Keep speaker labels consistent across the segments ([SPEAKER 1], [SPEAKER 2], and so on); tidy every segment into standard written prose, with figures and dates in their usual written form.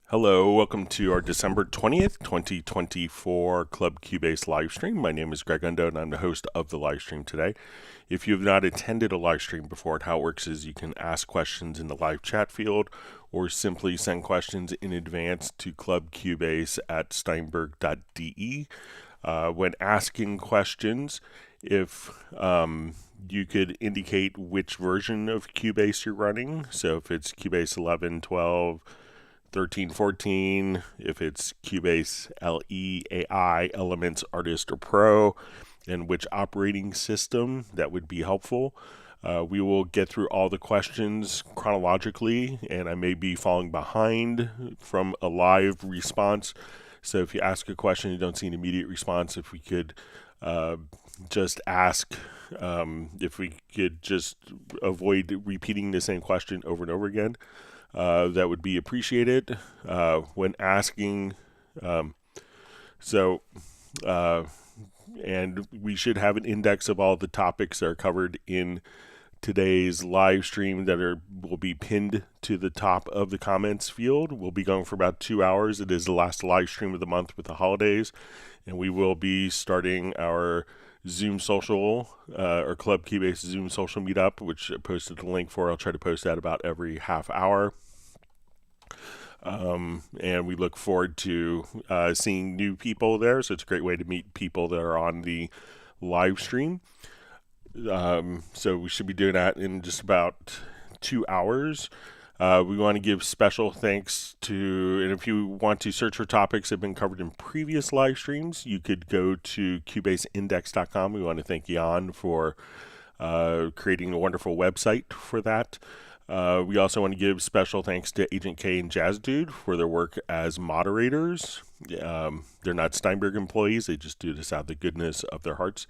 [SPEAKER 1] Hello, welcome to our December 20th, 2024 Club Cubase live stream. My name is Greg Undo, and I'm the host of the live stream today. If you have not attended a live stream before, how it works is you can ask questions in the live chat field or simply send questions in advance to clubcubase at steinberg.de. When asking questions, if you could indicate which version of Cubase you're running, so if it's Cubase 11, 12, 13, 14, if it's Cubase LE, AI, Elements, Artist, or Pro, and which operating system, that would be helpful. We will get through all the questions chronologically, and I may be falling behind from a live response. So if you ask a question and you don't see an immediate response, if we could just ask, if we could just avoid repeating the same question over and over again. That would be appreciated when asking. And we should have an index of all the topics that are covered in today's live stream that will be pinned to the top of the comments field. We'll be going for about 2 hours. It is the last live stream of the month with the holidays, and we will be starting our Zoom social or Club Cubase Zoom social meetup, which I posted the link for. I'll try to post that about every half hour. And we look forward to seeing new people there. So it's a great way to meet people that are on the live stream. So we should be doing that in just about 2 hours. We want to give special thanks to, and if you want to search for topics that have been covered in previous live streams, you could go to cubaseindex.com. We want to thank Jan for creating a wonderful website for that. We also want to give special thanks to Agent K and Jazz Dude for their work as moderators. They're not Steinberg employees. They just do this out of the goodness of their hearts.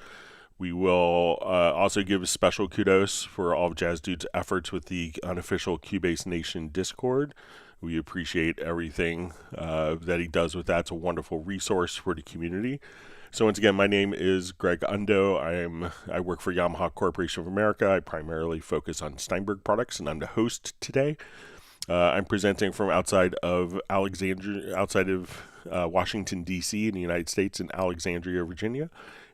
[SPEAKER 1] We will also give special kudos for all of Jazz Dude's efforts with the unofficial Cubase Nation Discord. We appreciate everything that he does with that. It's a wonderful resource for the community. So once again, my name is Greg Undo. I work for Yamaha Corporation of America. I primarily focus on Steinberg products, and I'm the host today. I'm presenting from outside of Washington, D.C. in the United States in Alexandria, Virginia.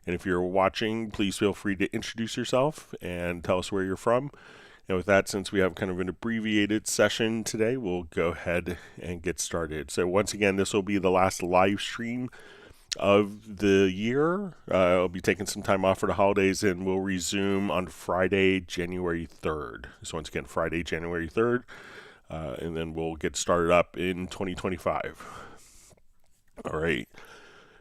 [SPEAKER 1] And if you're watching, please feel free to introduce yourself and tell us where you're from. And with that, since we have kind of an abbreviated session today, we'll go ahead and get started. So once again, this will be the last live stream of the year. I'll be taking some time off for the holidays, and we'll resume on Friday, January 3rd. So once again, Friday, January 3rd, and then we'll get started up in 2025. All right.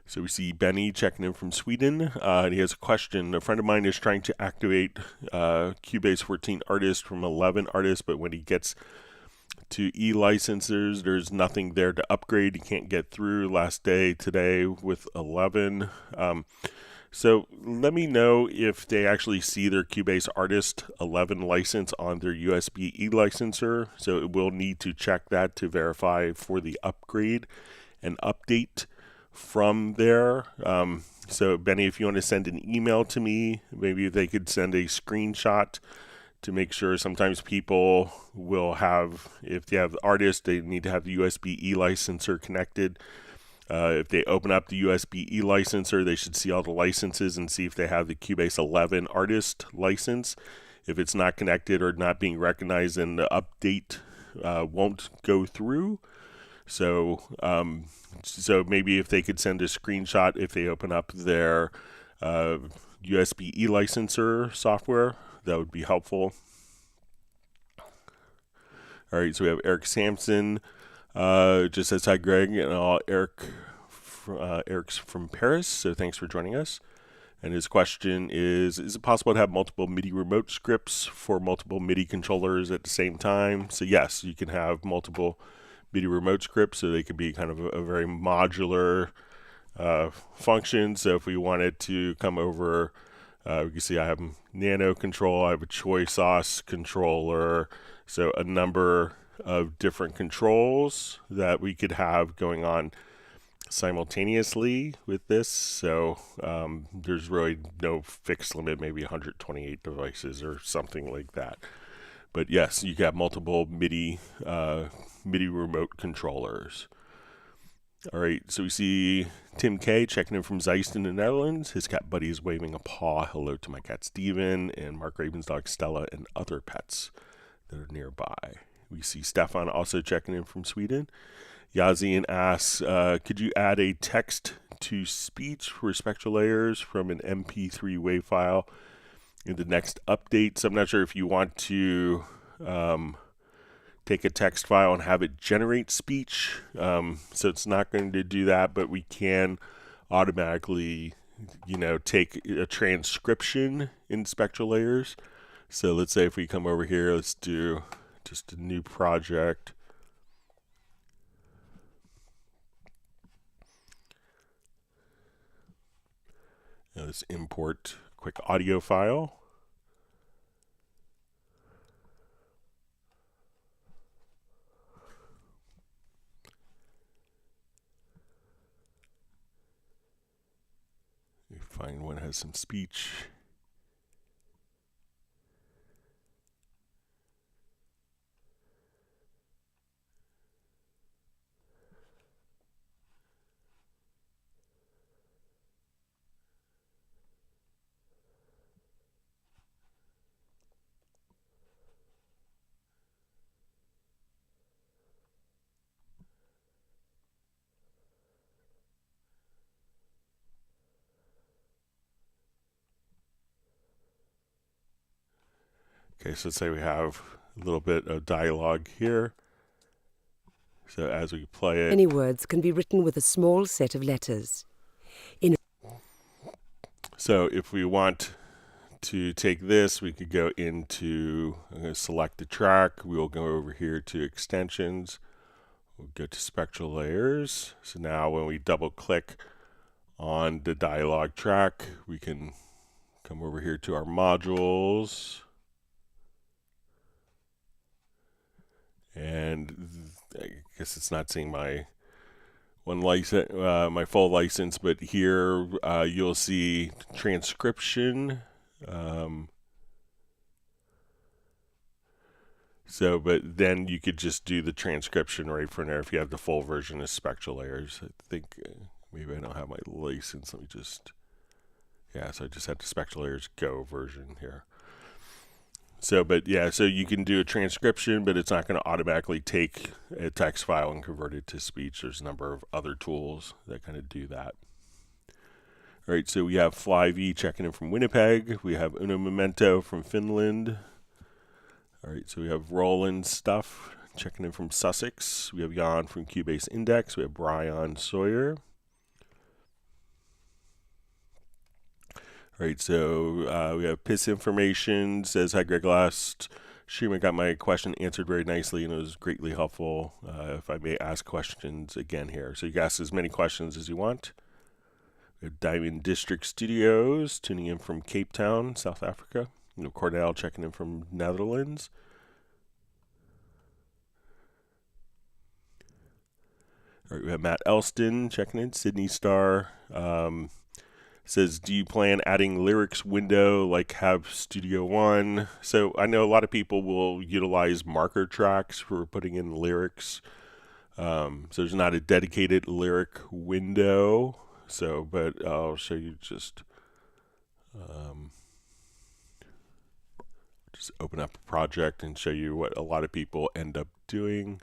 [SPEAKER 1] So we see Benny checking in from Sweden, and he has a question. A friend of mine is trying to activate Cubase 14 Artist from 11 Artist, but when he gets to e-licensors, there's nothing there to upgrade. He can't get through. Last day today with 11. So let me know if they actually see their Cubase Artist 11 license on their USB e-licenser. So it will need to check that to verify for the upgrade and update from there. So Benny, if you want to send an email to me, maybe they could send a screenshot to make sure. Sometimes people will have, if they have the artist, they need to have the USB e-licenser connected. If they open up the USB e-licenser, they should see all the licenses and see if they have the Cubase 11 artist license. If it's not connected or not being recognized, then the update won't go through. So maybe if they could send a screenshot if they open up their USB e-licenser software, that would be helpful. All right, so we have Eric Sampson, just says hi, Greg, and Eric's from Paris, so thanks for joining us. And his question is it possible to have multiple MIDI remote scripts for multiple MIDI controllers at the same time? So yes, you can have multiple MIDI remote scripts, so they could be kind of a very modular function. So if we wanted to come over, we can see I have Nano Control, I have a Choy Sauce controller, so a number of different controls that we could have going on simultaneously with this. So there's really no fixed limit, maybe 128 devices or something like that. But yes, you can have multiple MIDI MIDI remote controllers. All right, so we see Tim K checking in from Zeist in the Netherlands. His cat buddy is waving a paw hello to my cat Steven, and Mark Raven's dog Stella, and other pets that are nearby. We see Stefan also checking in from Sweden. Yazin asks, could you add a text to speech for SpectraLayers from an MP3 WAV file in the next update? So I'm not sure if you want to take a text file and have it generate speech. So it's not going to do that, but we can automatically, take a transcription in SpectraLayers. So let's say if we come over here, let's do just a new project. Now let's import a quick audio file. We find one that has some speech. Okay, so let's say we have a little bit of dialogue here. So as we play it,
[SPEAKER 2] Many words can be written with a small set of letters.
[SPEAKER 1] So if we want to take this, we could go into, I'm going to select the track. We will go over here to extensions. We'll go to SpectraLayers. So now when we double click on the dialogue track, we can come over here to our modules. And I guess it's not seeing my my full license, but here you'll see transcription. But then you could just do the transcription right from there if you have the full version of SpectraLayers. I think maybe I don't have my license. Let me just, so I just had the SpectraLayers Go version here. So you can do a transcription, but it's not going to automatically take a text file and convert it to speech. There's a number of other tools that kind of do that. All right, so we have FlyV checking in from Winnipeg. We have Uno Memento from Finland. All right, so we have Roland Stuff checking in from Sussex. We have Jan from Cubase Index. We have Brian Sawyer. All right, so we have Piss Information, says, hi Greg, last stream I got my question answered very nicely and it was greatly helpful. If I may ask questions again here. So you can ask as many questions as you want. We have Diamond District Studios tuning in from Cape Town, South Africa. You know, Cornell checking in from Netherlands. All right, we have Matt Elston checking in, Sydney Star. Says, do you plan adding lyrics window like have Studio One? So I know a lot of people will utilize marker tracks for putting in lyrics. So there's not a dedicated lyric window. So, but I'll show you just open up a project and show you what a lot of people end up doing.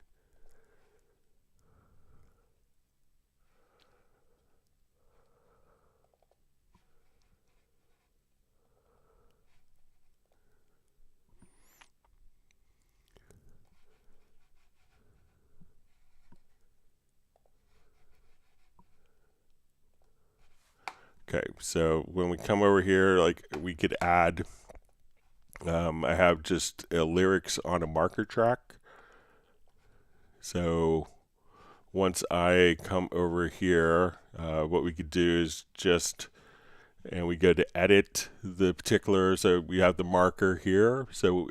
[SPEAKER 1] Okay, so when we come over here, like we could add, I have just lyrics on a marker track. So once I come over here, what we could do is and we go to edit the particular, so we have the marker here. So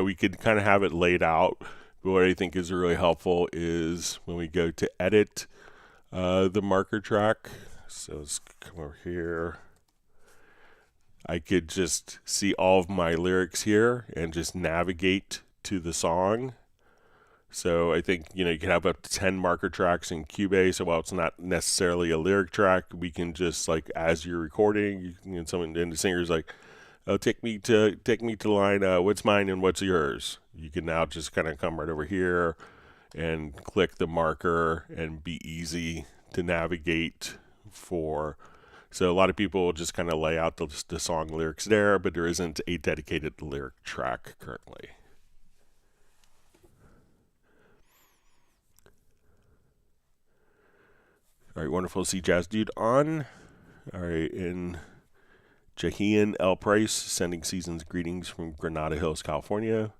[SPEAKER 1] we could kind of have it laid out. But what I think is really helpful is when we go to edit the marker track. So let's come over here. I could just see all of my lyrics here and just navigate to the song. So I think, you can have up to 10 marker tracks in Cubase. So while it's not necessarily a lyric track, we can just, like, as you're recording, someone, and the singer's like, oh, take me to the line, what's mine and what's yours? You can now just kind of come right over here and click the marker and be easy to navigate for. So a lot of people will just kind of lay out the song lyrics there, but there isn't a dedicated lyric track currently. All right, wonderful to see Jazz Dude on. All right, and Jahian L. Price sending season's greetings from Granada Hills, California.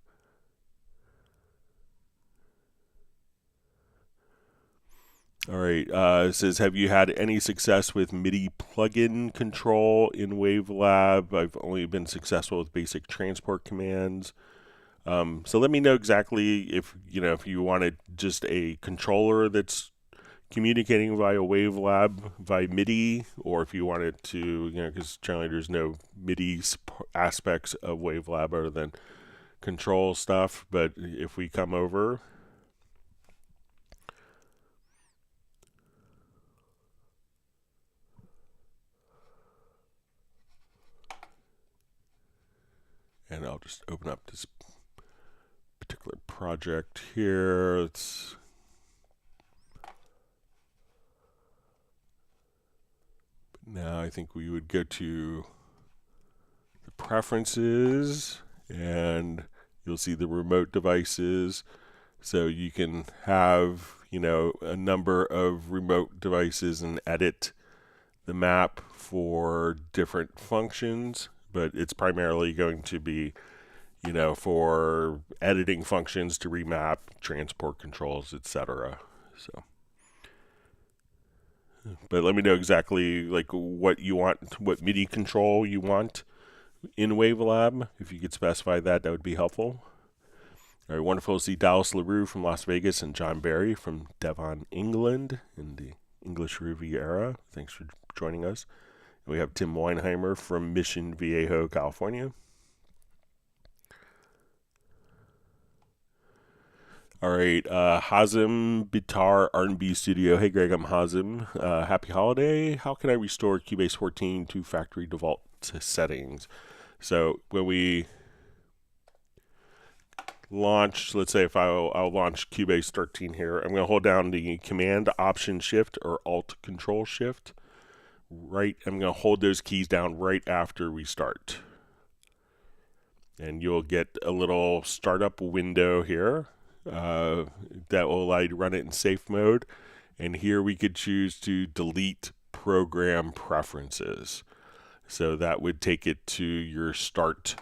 [SPEAKER 1] All right, it says, have you had any success with MIDI plugin control in Wavelab? I've only been successful with basic transport commands. So let me know exactly if you wanted just a controller that's communicating via Wavelab via MIDI, or if you wanted to, because generally there's no MIDI aspects of Wavelab other than control stuff. But if we come over, and I'll just open up this particular project here. Now I think we would go to the preferences, and you'll see the remote devices. So you can have, a number of remote devices and edit the map for different functions, but it's primarily going to be, for editing functions to remap, transport controls, etc. So, but let me know exactly like what you want, what MIDI control you want in Wavelab. If you could specify that, that would be helpful. All right, wonderful to see Dallas LaRue from Las Vegas and John Barry from Devon, England, in the English Riviera. Thanks for joining us. And we have Tim Weinheimer from Mission Viejo, California. All right, Hazim Bitar R&B Studio. Hey, Greg, I'm Hazim. Happy holiday. How can I restore Cubase 14 to factory default settings? So when we launch, let's say if I'll launch Cubase 13 here, I'm going to hold down the Command Option Shift or Alt Control Shift. I'm going to hold those keys down right after we start. And you'll get a little startup window here. That will allow you to run it in safe mode. And here we could choose to delete program preferences. So that would take it to your start,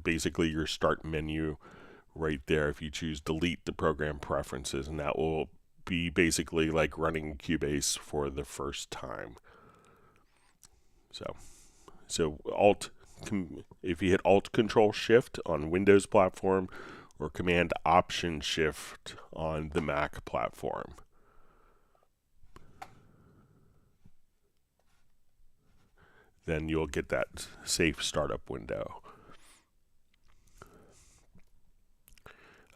[SPEAKER 1] basically your start menu right there. If you choose delete the program preferences, and that will be basically like running Cubase for the first time. So if you hit Alt Control Shift on Windows platform, or Command Option Shift on the Mac platform. Then you'll get that safe startup window.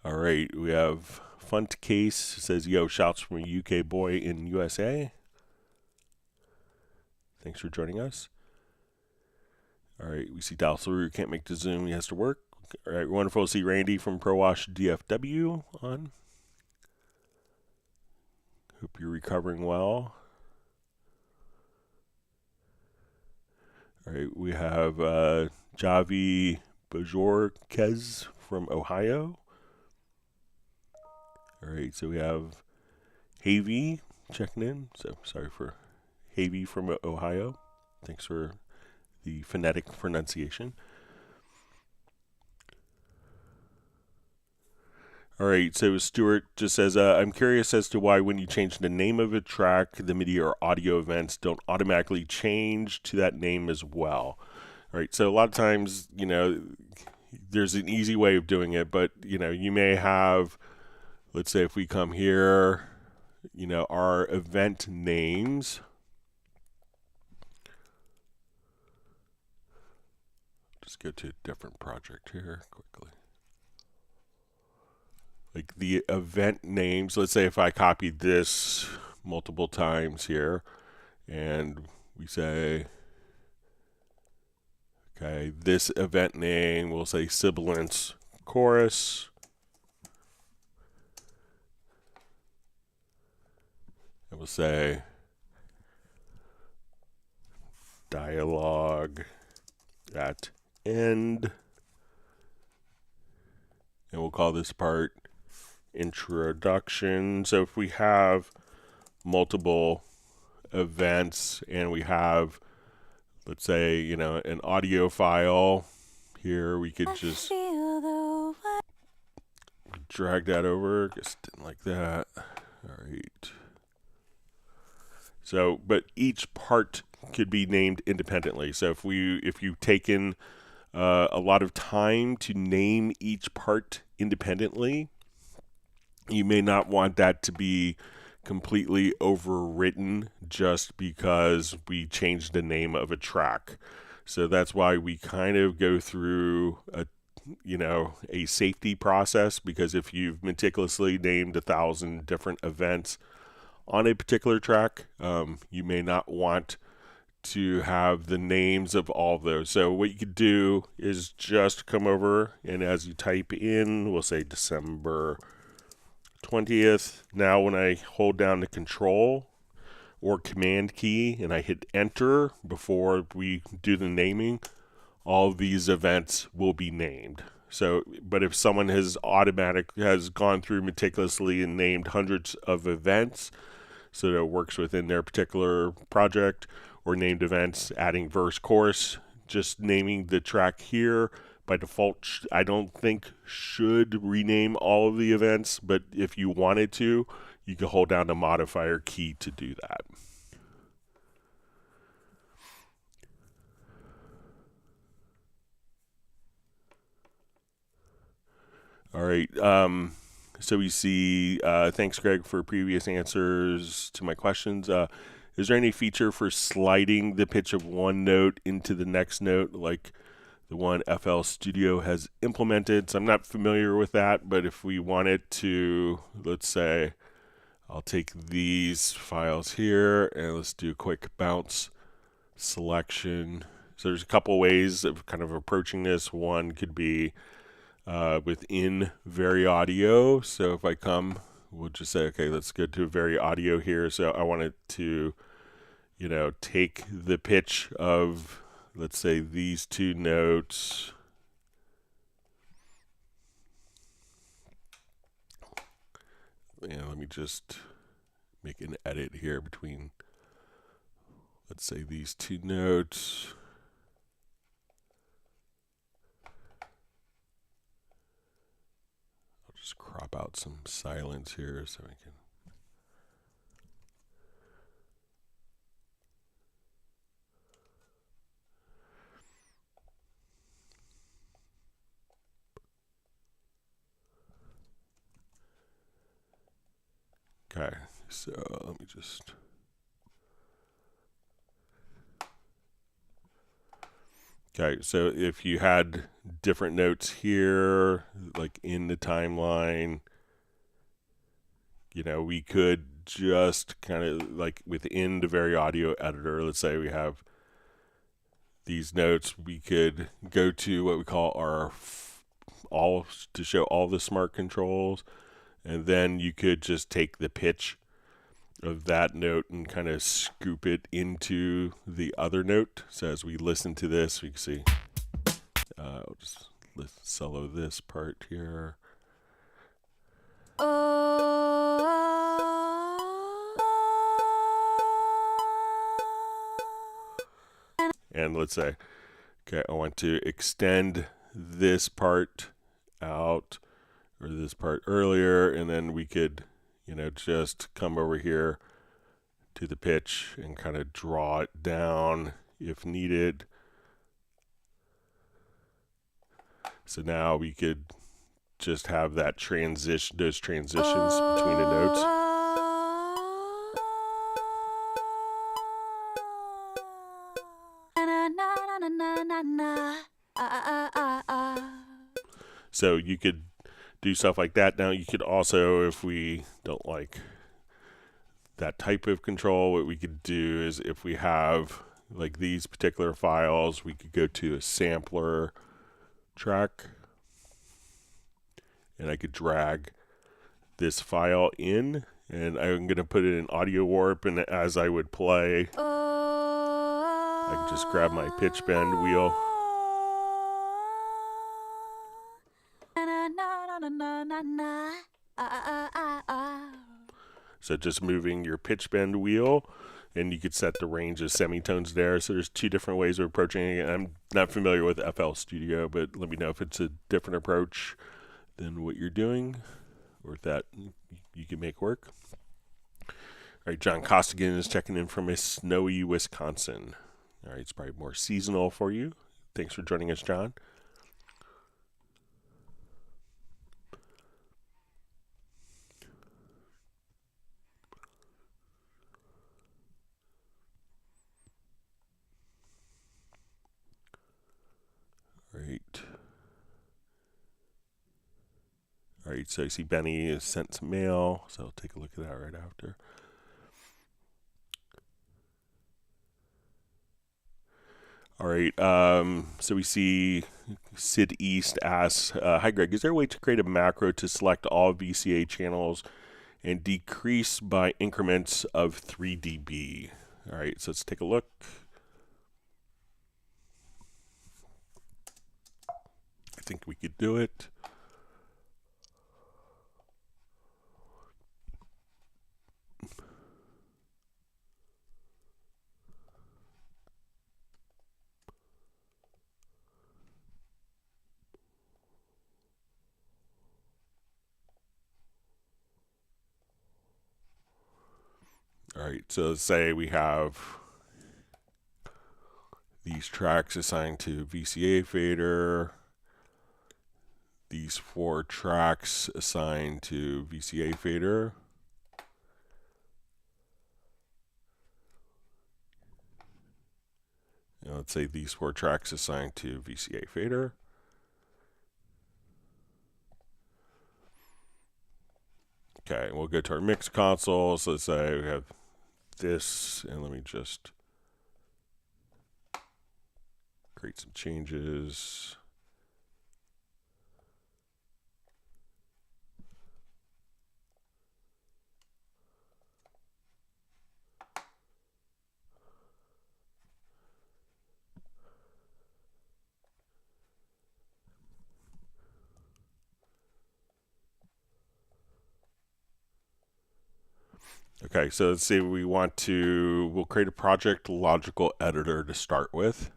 [SPEAKER 1] All right, we have Funt Case says, yo, shouts from a UK boy in USA. Thanks for joining us. All right, we see Dallas LaRue can't make the Zoom, he has to work. All right, wonderful to see Randy from ProWash DFW on. Hope you're recovering well. All right, we have Javi Bajorquez from Ohio. All right, so we have Havy checking in. So sorry for Havy from Ohio. Thanks for the phonetic pronunciation. All right, so Stuart just says, I'm curious as to why when you change the name of a track, the MIDI or audio events don't automatically change to that name as well. All right, so a lot of times, there's an easy way of doing it, but, you may have, let's say if we come here, our event names. Just go to a different project here quickly. like the event names. Let's say if I copied this multiple times here, and we say, okay, this event name, we'll say sibilance chorus. And we'll say dialogue at end. And we'll call this part introduction. So if we have multiple events and we have, let's say, you know, an audio file here, we could just drag that over. Just didn't like that. All right. So, but each part could be named independently. So if you've taken a lot of time to name each part independently, you may not want that to be completely overwritten just because we changed the name of a track. So that's why we kind of go through a safety process, because if you've meticulously named 1,000 different events on a particular track, you may not want to have the names of all of those. So what you could do is just come over, and as you type in, we'll say December 20th. Now when I hold down the control or command key and I hit enter before we do the naming, all of these events will be named. So, but if someone has gone through meticulously and named hundreds of events, so that it works within their particular project, or named events, adding verse, chorus, just naming the track here by default, I don't think should rename all of the events, but if you wanted to, you can hold down the modifier key to do that. All right. So we see, thanks, Greg, for previous answers to my questions. Is there any feature for sliding the pitch of one note into the next note, like the one FL Studio has implemented? So I'm not familiar with that, but if we wanted to, let's say, I'll take these files here and let's do a quick bounce selection. So there's a couple ways of kind of approaching this. One could be within VariAudio. So if I come, we'll just say, okay, let's go to VariAudio here. So I want it to, take the pitch of, let's say, these two notes. And let me just make an edit here between, let's say, these two notes. I'll just crop out some silence here so I can. Okay, so let me just. Okay, so if you had different notes here, like in the timeline, we could just kind of like within the VariAudio editor, let's say we have these notes, we could go to what we call our all to show all the smart controls, and then you could just take the pitch of that note and kind of scoop it into the other note. So as we listen to this, we can see, I'll just solo this part here. And let's say, okay, I want to extend this part out, or this part earlier, and then we could, just come over here to the pitch and kind of draw it down if needed. So now we could just have that those transitions between the notes. So you could do stuff like that. Now you could also, if we don't like that type of control, what we could do is if we have like these particular files, we could go to a sampler track and I could drag this file in, and I'm going to put it in audio warp, and as I would play, I can just grab my pitch bend wheel. So just moving your pitch bend wheel, and you could set the range of semitones there. So there's two different ways of approaching it. I'm not familiar with FL Studio, but let me know if it's a different approach than what you're doing, or if that you can make work. All right, John Costigan is checking in from a snowy Wisconsin. All right, it's probably more seasonal for you. Thanks for joining us, John. All right, so I see Benny has sent some mail, so I'll take a look at that right after. All right, so we see Sid East asks, hi Greg, is there a way to create a macro to select all VCA channels and decrease by increments of 3 dB? All right, so let's take a look. I think we could do it. All right, so let's say we have these tracks assigned to VCA fader, these 4 tracks assigned to VCA fader. And let's say these 4 tracks assigned to VCA fader. Okay, we'll go to our mix console. So let's say we have this, and let me just create some changes. Okay, so let's say we'll create a project logical editor to start with.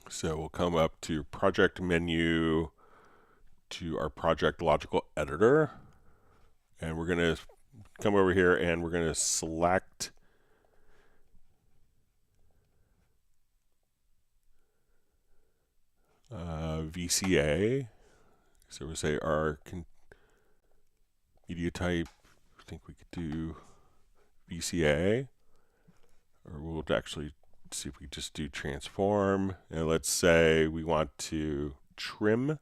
[SPEAKER 1] So we'll come up to project menu, to our project logical editor, and we're going to come over here and we're going to select VCA. So we'll say our media type, I think we could do VCA, or we'll actually see if we just do transform. And let's say we want to trim,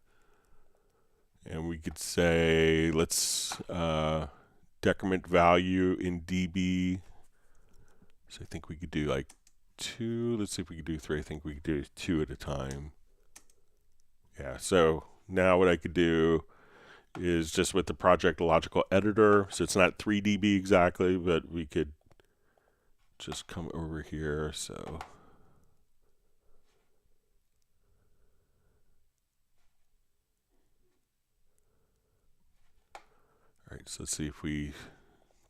[SPEAKER 1] and we could say let's decrement value in dB. So I think we could do like 2. Let's see if we could do 3. I think we could do 2 at a time. Yeah, so now what I could do is just with the project logical editor, so it's not 3 dB exactly, but we could just come over here. So all right, so let's see if we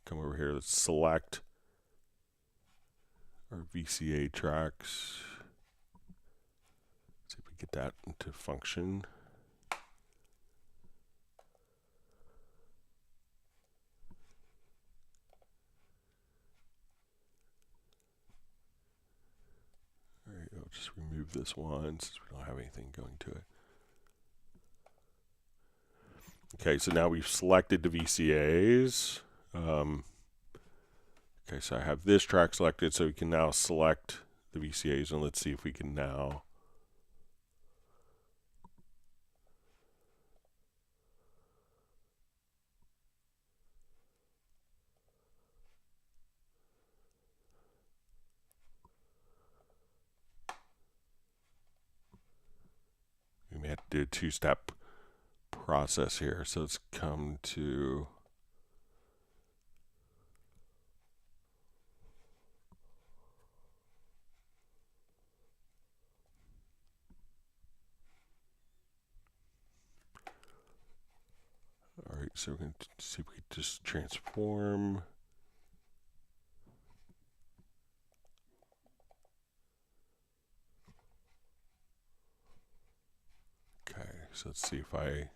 [SPEAKER 1] come over here. Let's select our VCA tracks. See if we get that into function. All right, I'll just remove this one since we don't have anything going to it. Okay, so now we've selected the VCAs. Okay, so I have this track selected, so we can now select the VCAs, and let's see if we can now do a two-step process here. So let's come to all right, so we're going to see if we can just transform. Okay, so let's see if I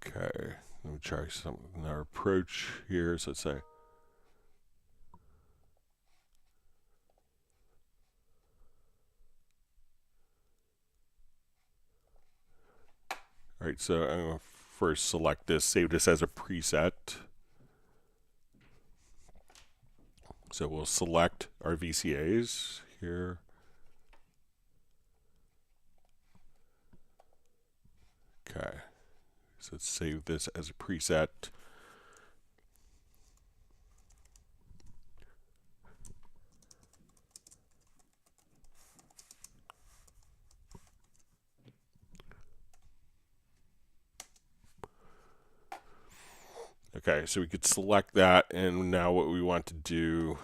[SPEAKER 1] okay, let me try another approach here. So let's say all right, so I'm going to first select this, save this as a preset. So we'll select our VCAs here. Okay, so let's save this as a preset. Okay, so we could select that, and now what we want to do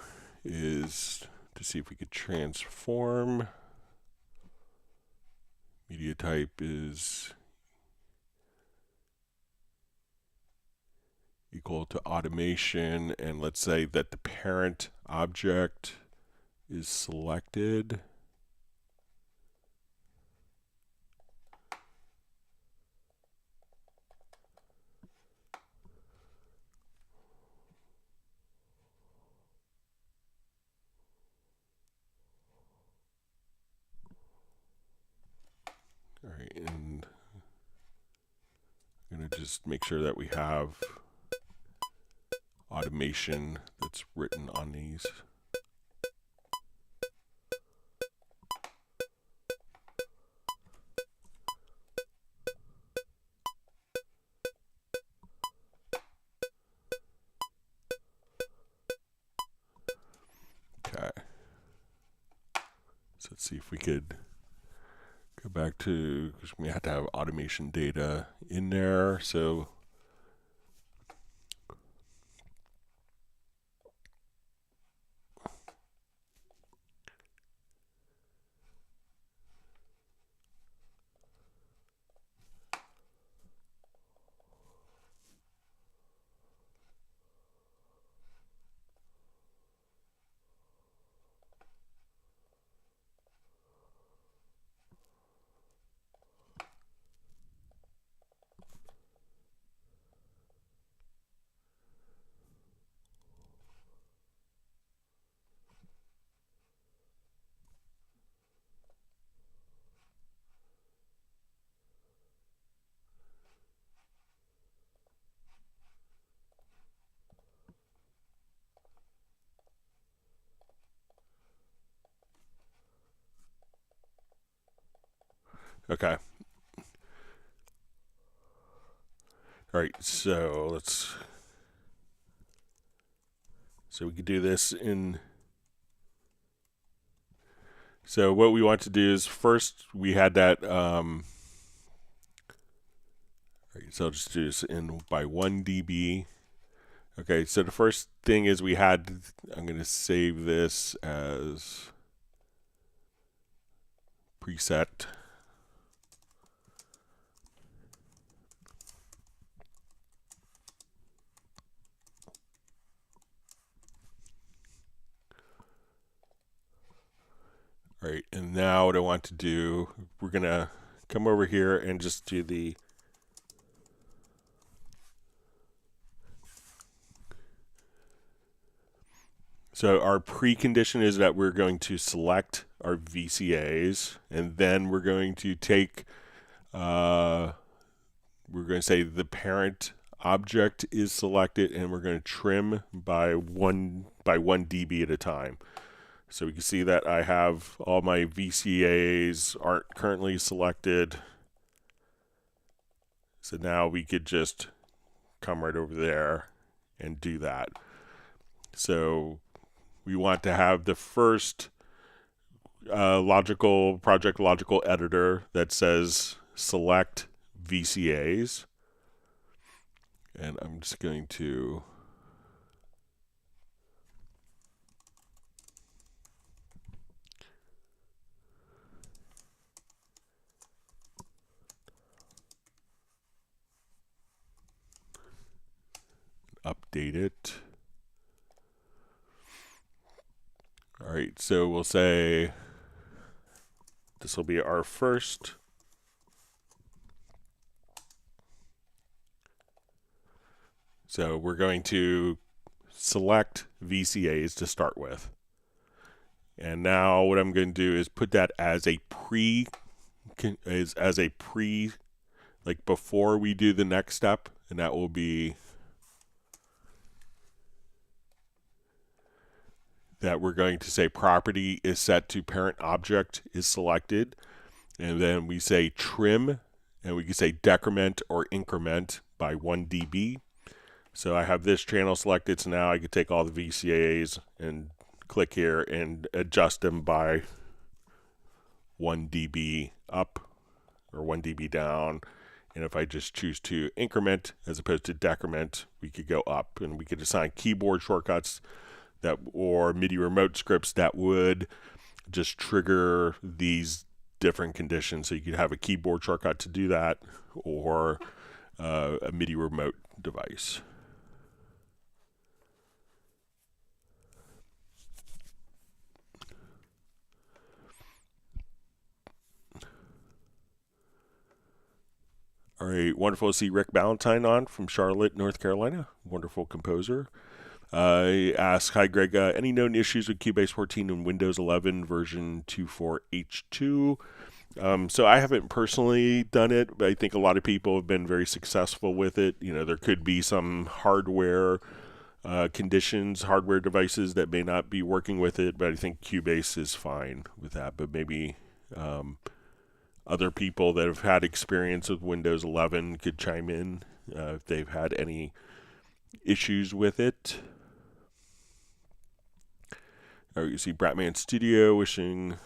[SPEAKER 1] is to see if we could transform. Media type is equal to automation, and let's say that the parent object is selected. All right, and I'm going to just make sure that we have automation that's written on these. Okay. So let's see if we could go back to, because we have to have automation data in there. So okay. All right, so we could do this in. So what we want to do is first we had that. All right, so I'll just do this in by 1 dB. Okay, so the first thing is we had. I'm going to save this as preset. All right, and now what I want to do, we're going to come over here and just do the so our precondition is that we're going to select our VCAs, and then we're going to take, we're going to say the parent object is selected, and we're going to trim by 1 dB at a time. So we can see that I have all my VCAs aren't currently selected. So now we could just come right over there and do that. So we want to have the first project logical editor that says select VCAs. And I'm just going to update it. All right, so we'll say this will be our first. So we're going to select VCAs to start with. And now what I'm going to do is put that as a pre, like before we do the next step, and that will be that we're going to say property is set to parent object is selected, and then we say trim, and we can say decrement or increment by 1 dB. So I have this channel selected, so now I can take all the VCAs and click here and adjust them by 1 dB up or 1 dB down. And if I just choose to increment as opposed to decrement, we could go up, and we could assign keyboard shortcuts that or MIDI remote scripts that would just trigger these different conditions. So you could have a keyboard shortcut to do that, or a MIDI remote device. All right, wonderful to see Rick Ballantyne on from Charlotte, North Carolina. Wonderful composer. I ask, hi Greg, any known issues with Cubase 14 and Windows 11 version 2.4H2? So I haven't personally done it, but I think a lot of people have been very successful with it. You know, there could be some hardware conditions, hardware devices that may not be working with it, but I think Cubase is fine with that. But maybe other people that have had experience with Windows 11 could chime in if they've had any issues with it. You see Bratman Studio wishing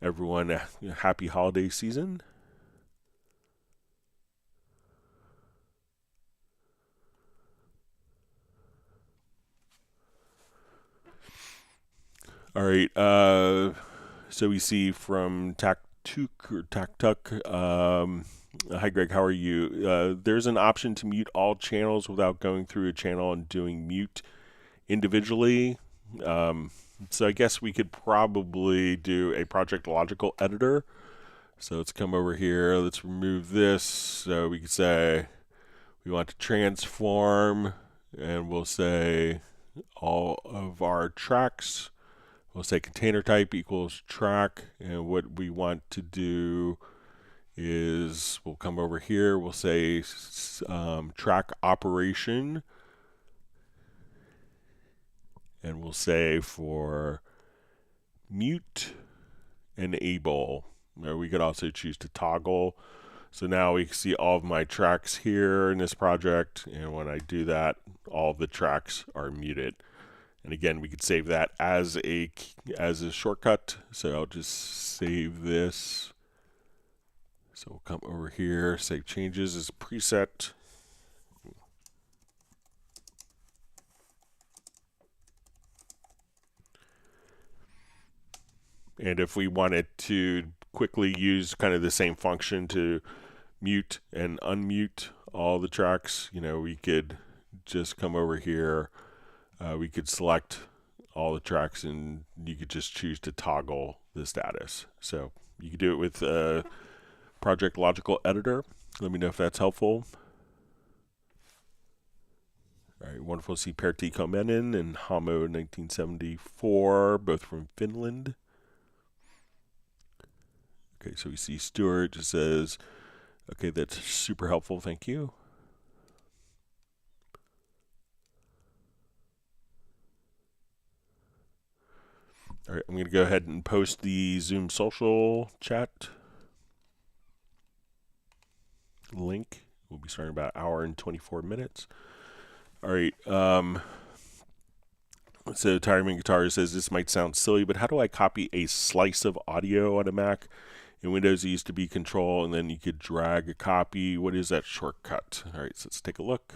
[SPEAKER 1] everyone a happy holiday season. All right, so we see from Taktuk, hi Greg, how are you? There's an option to mute all channels without going through a channel and doing mute individually. So I guess we could probably do a project logical editor. So let's come over here, let's remove this. So we could say we want to transform, and we'll say all of our tracks. We'll say container type equals track, and what we want to do is we'll come over here, we'll say track operation, and we'll say for mute enable, or we could also choose to toggle. So now we see all of my tracks here in this project, and when I do that, all of the tracks are muted. And again, we could save that as a shortcut. So I'll just save this. So we'll come over here, save changes as preset. And if we wanted to quickly use kind of the same function to mute and unmute all the tracks, you know, we could just come over here. We could select all the tracks, and you could just choose to toggle the status. So you could do it with Project Logical Editor. Let me know if that's helpful. All right, wonderful to see Pertti Komenen and Hamo 1974, both from Finland. Okay, so we see Stuart just says, okay, that's super helpful, thank you. All right, I'm going to go ahead and post the Zoom social chat link. We'll be starting about an hour and 24 minutes. All right. So Tireman Guitar says, this might sound silly, but how do I copy a slice of audio on a Mac? In Windows, it used to be Control, and then you could drag a copy. What is that shortcut? All right, so let's take a look.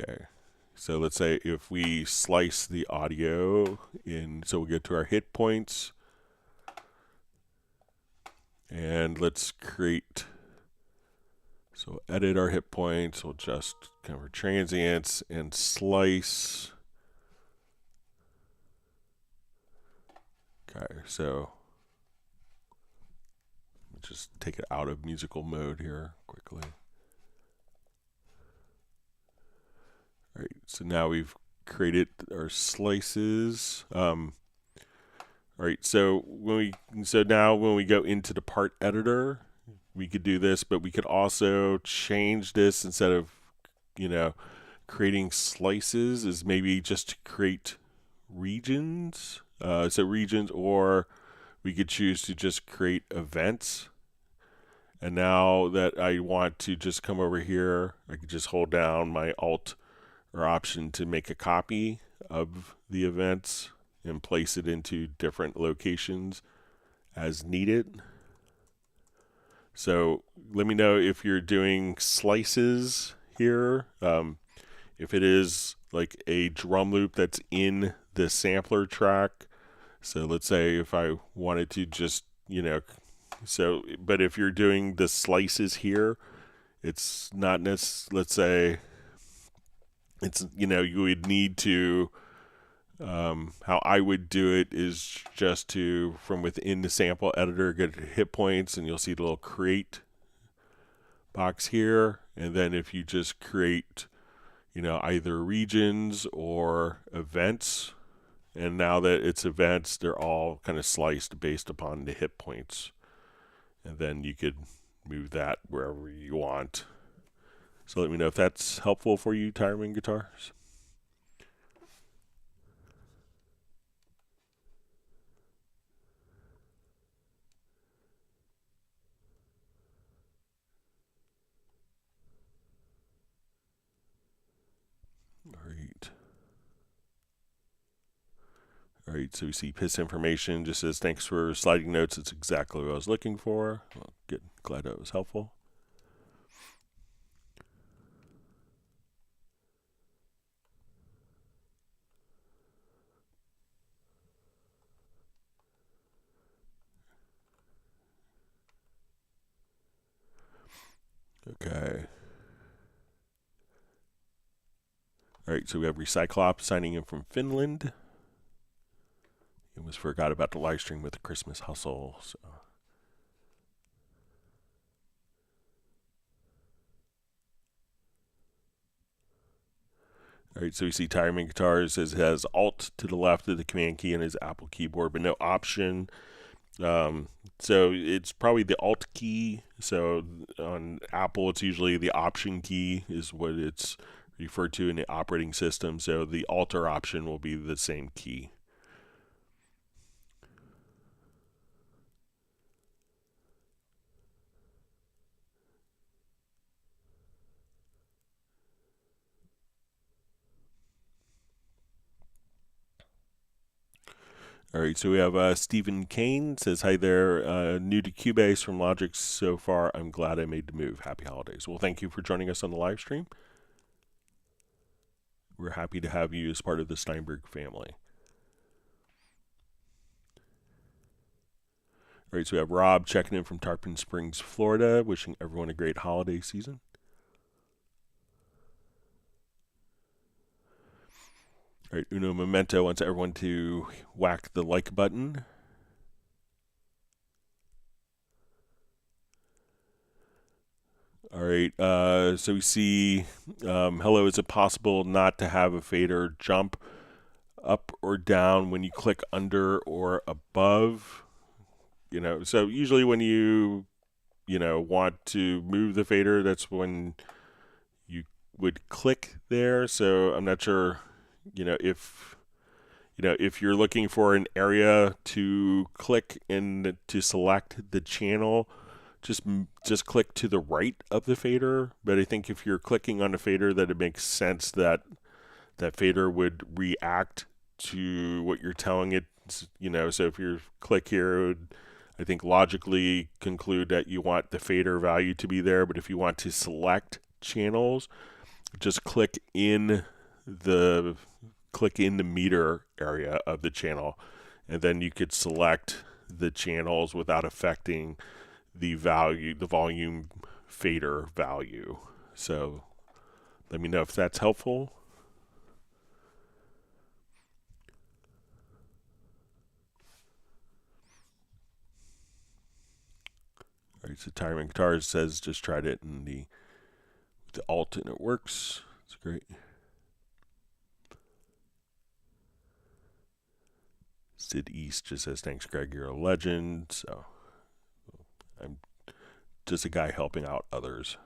[SPEAKER 1] Okay, so let's say if we slice the audio in, so we'll get to our hit points, and let's create, so edit our hit points, we'll just cover transients and slice. Okay, so just take it out of musical mode here quickly. All right, so now we've created our slices. All right, so now when we go into the part editor, we could do this, but we could also change this instead of, creating slices, is maybe just to create regions. So regions, or we could choose to just create events. And now that I want to just come over here, I could just hold down my Alt or Option to make a copy of the events and place it into different locations as needed. So let me know if you're doing slices here. If it is like a drum loop that's in the sampler track. So let's say if I wanted to just, but if you're doing the slices here, it's not necessarily, let's say, it's, you would need to, how I would do it is just to, from within the sample editor, get hit points, and you'll see the little create box here. And then if you just create, either regions or events, and now that it's events, they're all kind of sliced based upon the hit points. And then you could move that wherever you want. So let me know if that's helpful for you, Tireman Guitars. All right, so we see PIS information, just says, thanks for sliding notes. It's exactly what I was looking for. Well, good, glad that was helpful. Okay. All right, so we have Recyclops signing in from Finland. Almost forgot about the live stream with the Christmas hustle. So. All right, so we see Tireman Guitars says it has Alt to the left of the command key on his Apple keyboard, but no Option. So it's probably the Alt key. So on Apple, it's usually the Option key is what it's referred to in the operating system. So the Alt or Option will be the same key. All right, so we have Stephen Kane says, hi there, new to Cubase from Logic so far. I'm glad I made the move. Happy holidays. Well, thank you for joining us on the live stream. We're happy to have you as part of the Steinberg family. All right, so we have Rob checking in from Tarpon Springs, Florida, wishing everyone a great holiday season. All right, Uno Memento wants everyone to whack the like button. All right, so we see, hello, is it possible not to have a fader jump? up or down when you click under or above. So usually when you want to move the fader, that's when you would click there. So I'm not sure, if you're looking for an area to click in to select the channel, just click to the right of the fader. But I think if you're clicking on the fader, that it makes sense that that fader would react to what you're telling it. So if you click here, it would, I think, logically conclude that you want the fader value to be there. But if you want to select channels, just click in the meter area of the channel, and then you could select the channels without affecting the volume fader value. So let me know if that's helpful. All right, so Tyron Guitars says just tried it in the alt and it works. It's great. Sid East just says, thanks, Greg, you're a legend. So I'm just a guy helping out others.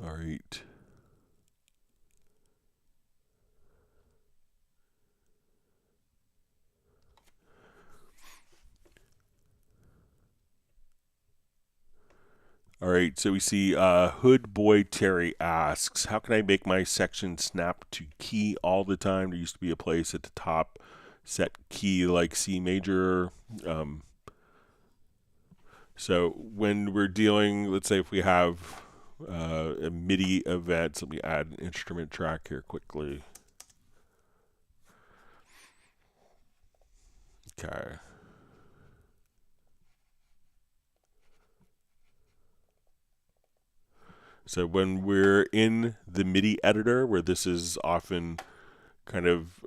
[SPEAKER 1] All right. All right, so we see Hood Boy Terry asks, how can I make my section snap to key all the time? There used to be a place at the top set key like C major. So when we're dealing, let's say if we have a MIDI event, so let me add an instrument track here quickly. Okay. So when we're in the MIDI editor, where this is often kind of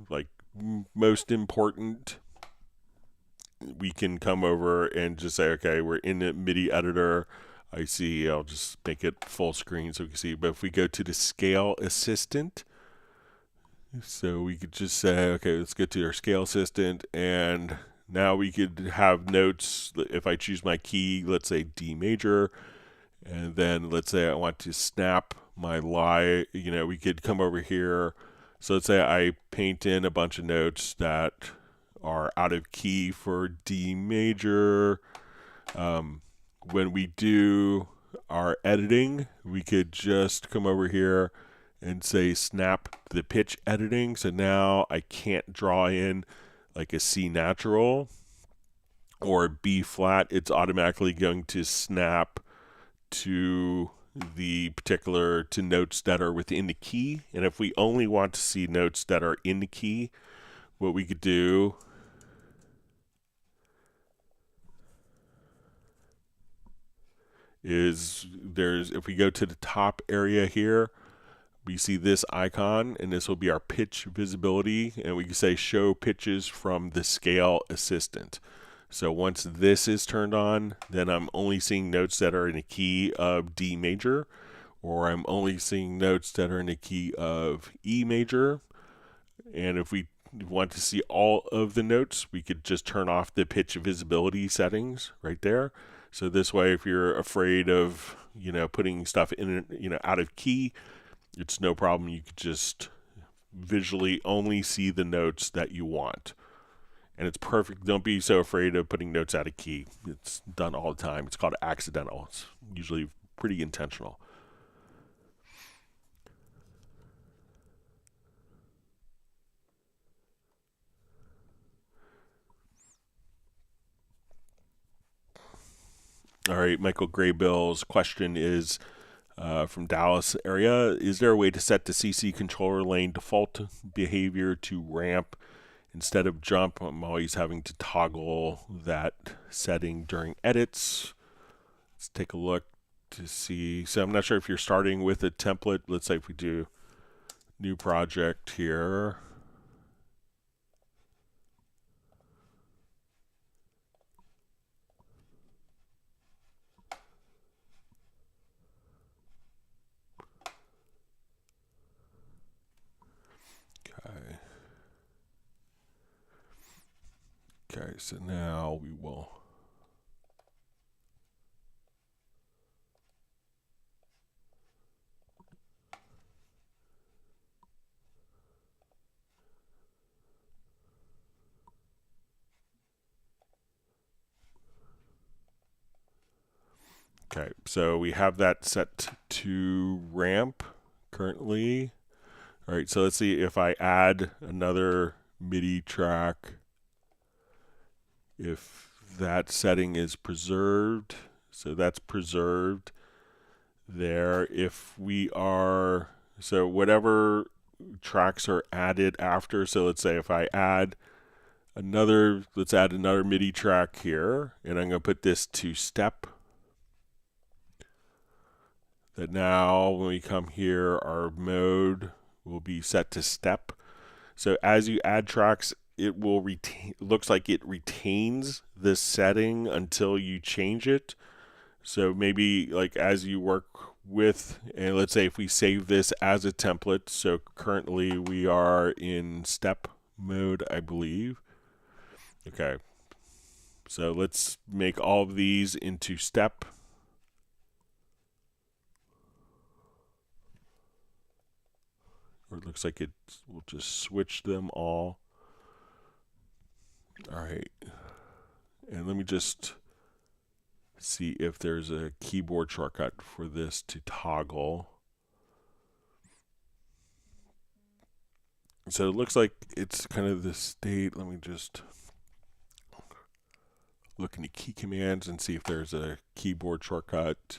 [SPEAKER 1] like most important, we can come over and just say, okay, we're in the MIDI editor. I see, I'll just make it full screen so we can see. But if we go to the scale assistant, so we could just say, okay, let's go to our scale assistant, and now we could have notes. If I choose my key, let's say D major, and then let's say I want to snap my lie, we could come over here. So let's say I paint in a bunch of notes that are out of key for D major. When we do our editing, we could just come over here and say snap the pitch editing. So now I can't draw in like a C natural or B flat. It's automatically going to snap to the particular to notes that are within the key. And if we only want to see notes that are in the key, what we could do is if we go to the top area here, we see this icon, and this will be our pitch visibility, and we can say show pitches from the scale assistant. So once this is turned on, then I'm only seeing notes that are in a key of D major, or I'm only seeing notes that are in a key of E major. And if we want to see all of the notes, we could just turn off the pitch visibility settings right there. So this way, if you're afraid of, putting stuff in, out of key, it's no problem. You could just visually only see the notes that you want. And it's perfect. Don't be so afraid of putting notes out of key. It's done all the time. It's called accidental. It's usually pretty intentional. All right, Michael Graybill's question is from Dallas area. Is there a way to set the CC controller lane default behavior to ramp instead of jump? I'm always having to toggle that setting during edits. Let's take a look to see. So I'm not sure if you're starting with a template. Let's say if we do new project here. so now we will Okay, so we have that set to ramp currently. All right, so let's see if I add another MIDI track, if that setting is preserved. So that's preserved there. If we are, so whatever tracks are added after, so let's say if I add another, let's add another MIDI track here, and I'm going to put this to step. That now when we come here, our mode will be set to step. So as you add tracks, it will retain, looks like it retains this setting until you change it. So maybe like as you work with, and let's say if we save this as a template, so currently we are in step mode, I believe. Okay, so let's make all of these into step. Or it looks like we'll just switch them all. All right. And let me just see if there's a keyboard shortcut for this to toggle. So it looks like it's kind of the state. Let me just look into key commands and see if there's a keyboard shortcut.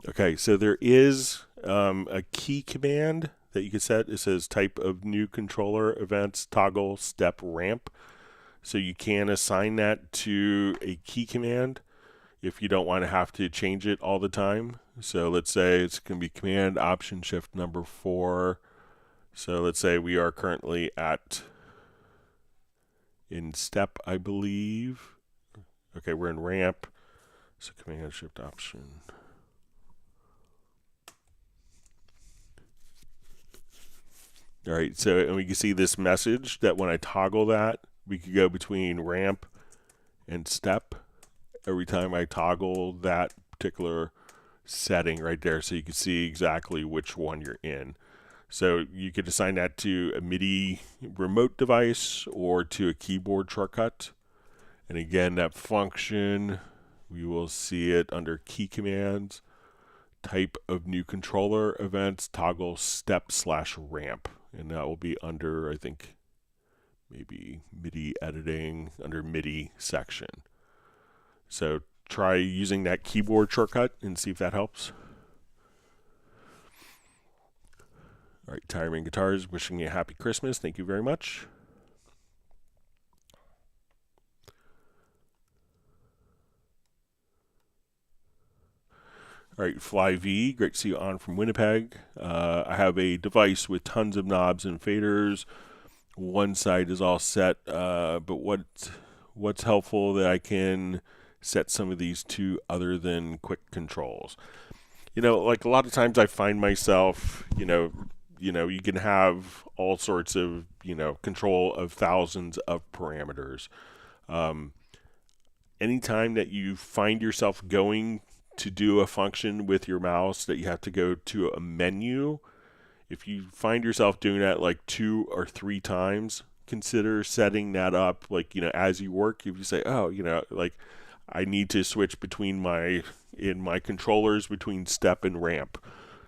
[SPEAKER 1] Okay, so there is a key command that you can set. It says type of new controller events toggle step ramp. So you can assign that to a key command if you don't want to have to change it all the time. So let's say it's going to be command option shift number 4. So let's say we are currently in step, I believe. Okay, we're in ramp. So command shift option. All right, so and we can see this message that when I toggle that, we could go between ramp and step every time I toggle that particular setting right there, so you can see exactly which one you're in. So you could assign that to a MIDI remote device or to a keyboard shortcut. And again, that function, we will see it under key commands, type of new controller events, toggle step/ramp. And that will be under, I think, maybe MIDI editing, under MIDI section. So try using that keyboard shortcut and see if that helps. All right, Tiring Guitars, wishing you a happy Christmas. Thank you very much. All right, Fly V, great to see you on from Winnipeg. I have a device with tons of knobs and faders. One side is all set, but what's helpful that I can set some of these to other than quick controls. You know, like a lot of times I find myself, you can have all sorts of, control of thousands of parameters. Anytime that you find yourself going to do a function with your mouse that you have to go to a menu, if you find yourself doing that like 2 or 3 times, consider setting that up like, as you work. If you say, like I need to switch between my controllers between step and ramp.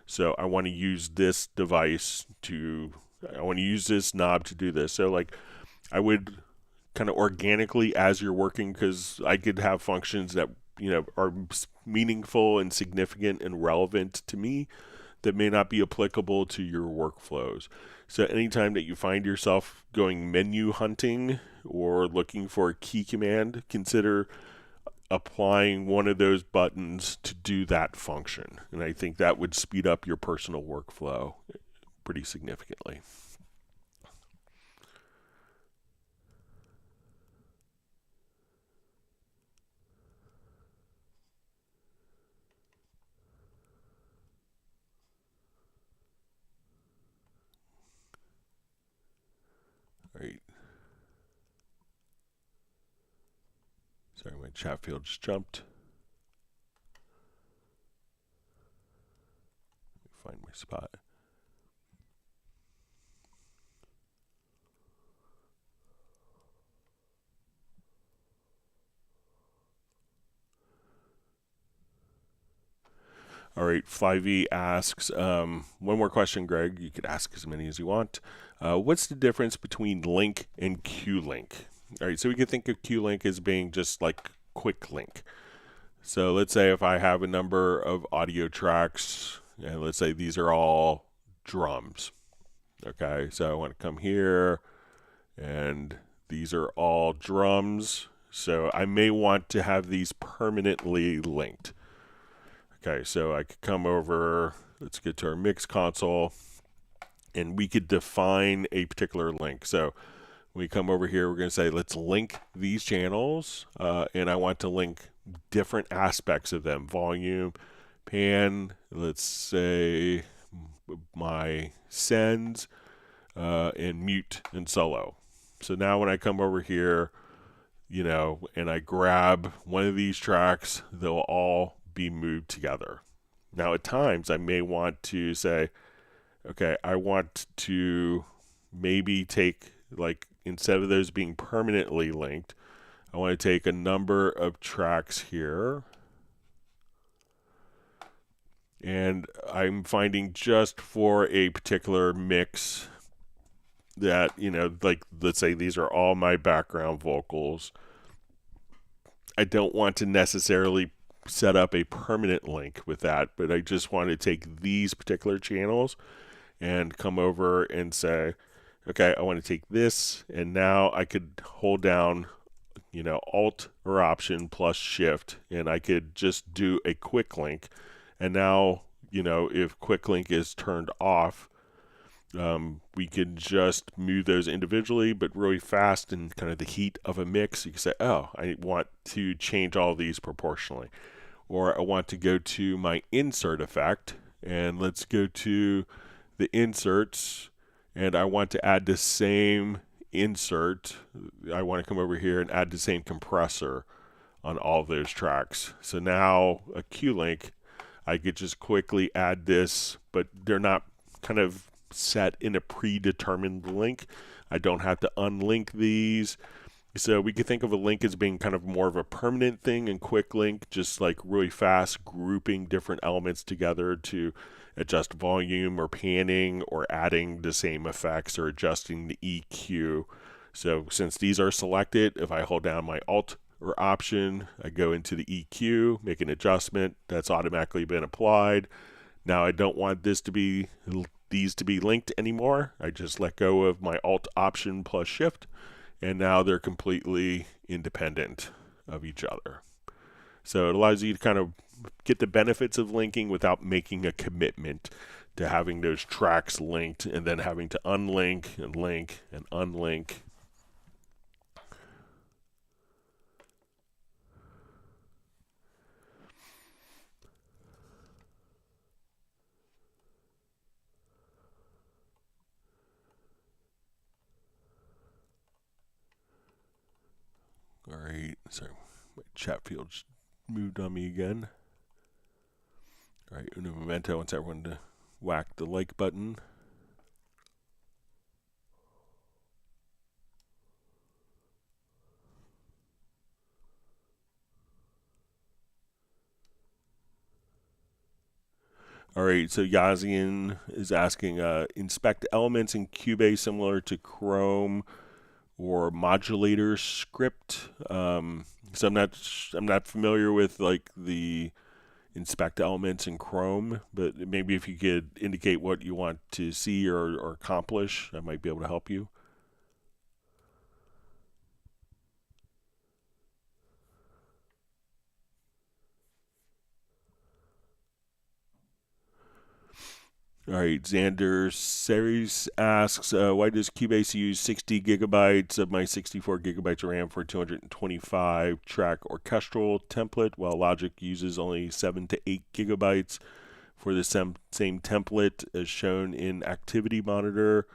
[SPEAKER 1] So I want to use this device I want to use this knob to do this. So like I would kind of organically as you're working, because I could have functions that are meaningful and significant and relevant to me that may not be applicable to your workflows. So anytime that you find yourself going menu hunting or looking for a key command, consider applying one of those buttons to do that function. And I think that would speed up your personal workflow pretty significantly. All right. Sorry, my chat field just jumped. Let me find my spot. All right, Flyvy asks, one more question, Greg. You could ask as many as you want. What's the difference between link and Q-link? All right, so we could think of Q-link as being just like quick link. So let's say if I have a number of audio tracks, and let's say these are all drums. Okay, so I want to come here, and these are all drums. So I may want to have these permanently linked. Okay, so I could come over, let's get to our mix console, and we could define a particular link. So when we come over here, we're going to say, let's link these channels, and I want to link different aspects of them, volume, pan, let's say my sends, and mute and solo. So now when I come over here, and I grab one of these tracks, they'll all be moved together. Now at times I may want to say, okay, I want to maybe take, like, instead of those being permanently linked, I want to take a number of tracks here, and I'm finding just for a particular mix that, like, let's say these are all my background vocals. I don't want to necessarily set up a permanent link with that, but I just want to take these particular channels and come over and say, okay, I want to take this, and now I could hold down, Alt or Option plus Shift, and I could just do a quick link. And now, if quick link is turned off, we can just move those individually, but really fast in kind of the heat of a mix. You can say, oh, I want to change all these proportionally. Or I want to go to my insert effect, and let's go to the inserts, and I want to add the same insert. I want to come over here and add the same compressor on all of those tracks. So now a Q-link, I could just quickly add this, but they're not kind of set in a predetermined link. I don't have to unlink these. So we could think of a link as being kind of more of a permanent thing, and quick link just like really fast grouping different elements together to adjust volume or panning or adding the same effects or adjusting the EQ. So since these are selected, if I hold down my Alt or Option, I go into the EQ, make an adjustment, that's automatically been applied. Now I don't want these to be linked anymore. I just let go of my Alt Option plus Shift, and now they're completely independent of each other. So it allows you to kind of get the benefits of linking without making a commitment to having those tracks linked and then having to unlink and link and unlink. All right, sorry, my chat field's moved on me again. All right, un momento, wants everyone to whack the like button. All right, so Yazian is asking, inspect elements in Cubase similar to Chrome or modulator script. So I'm not familiar with like the inspect elements in Chrome, but maybe if you could indicate what you want to see or accomplish, I might be able to help you. All right, Xander Series asks, why does Cubase use 60 gigabytes of my 64 gigabytes of RAM for a 225 track orchestral template, while Logic uses only 7 to 8 gigabytes for the same template as shown in Activity Monitor?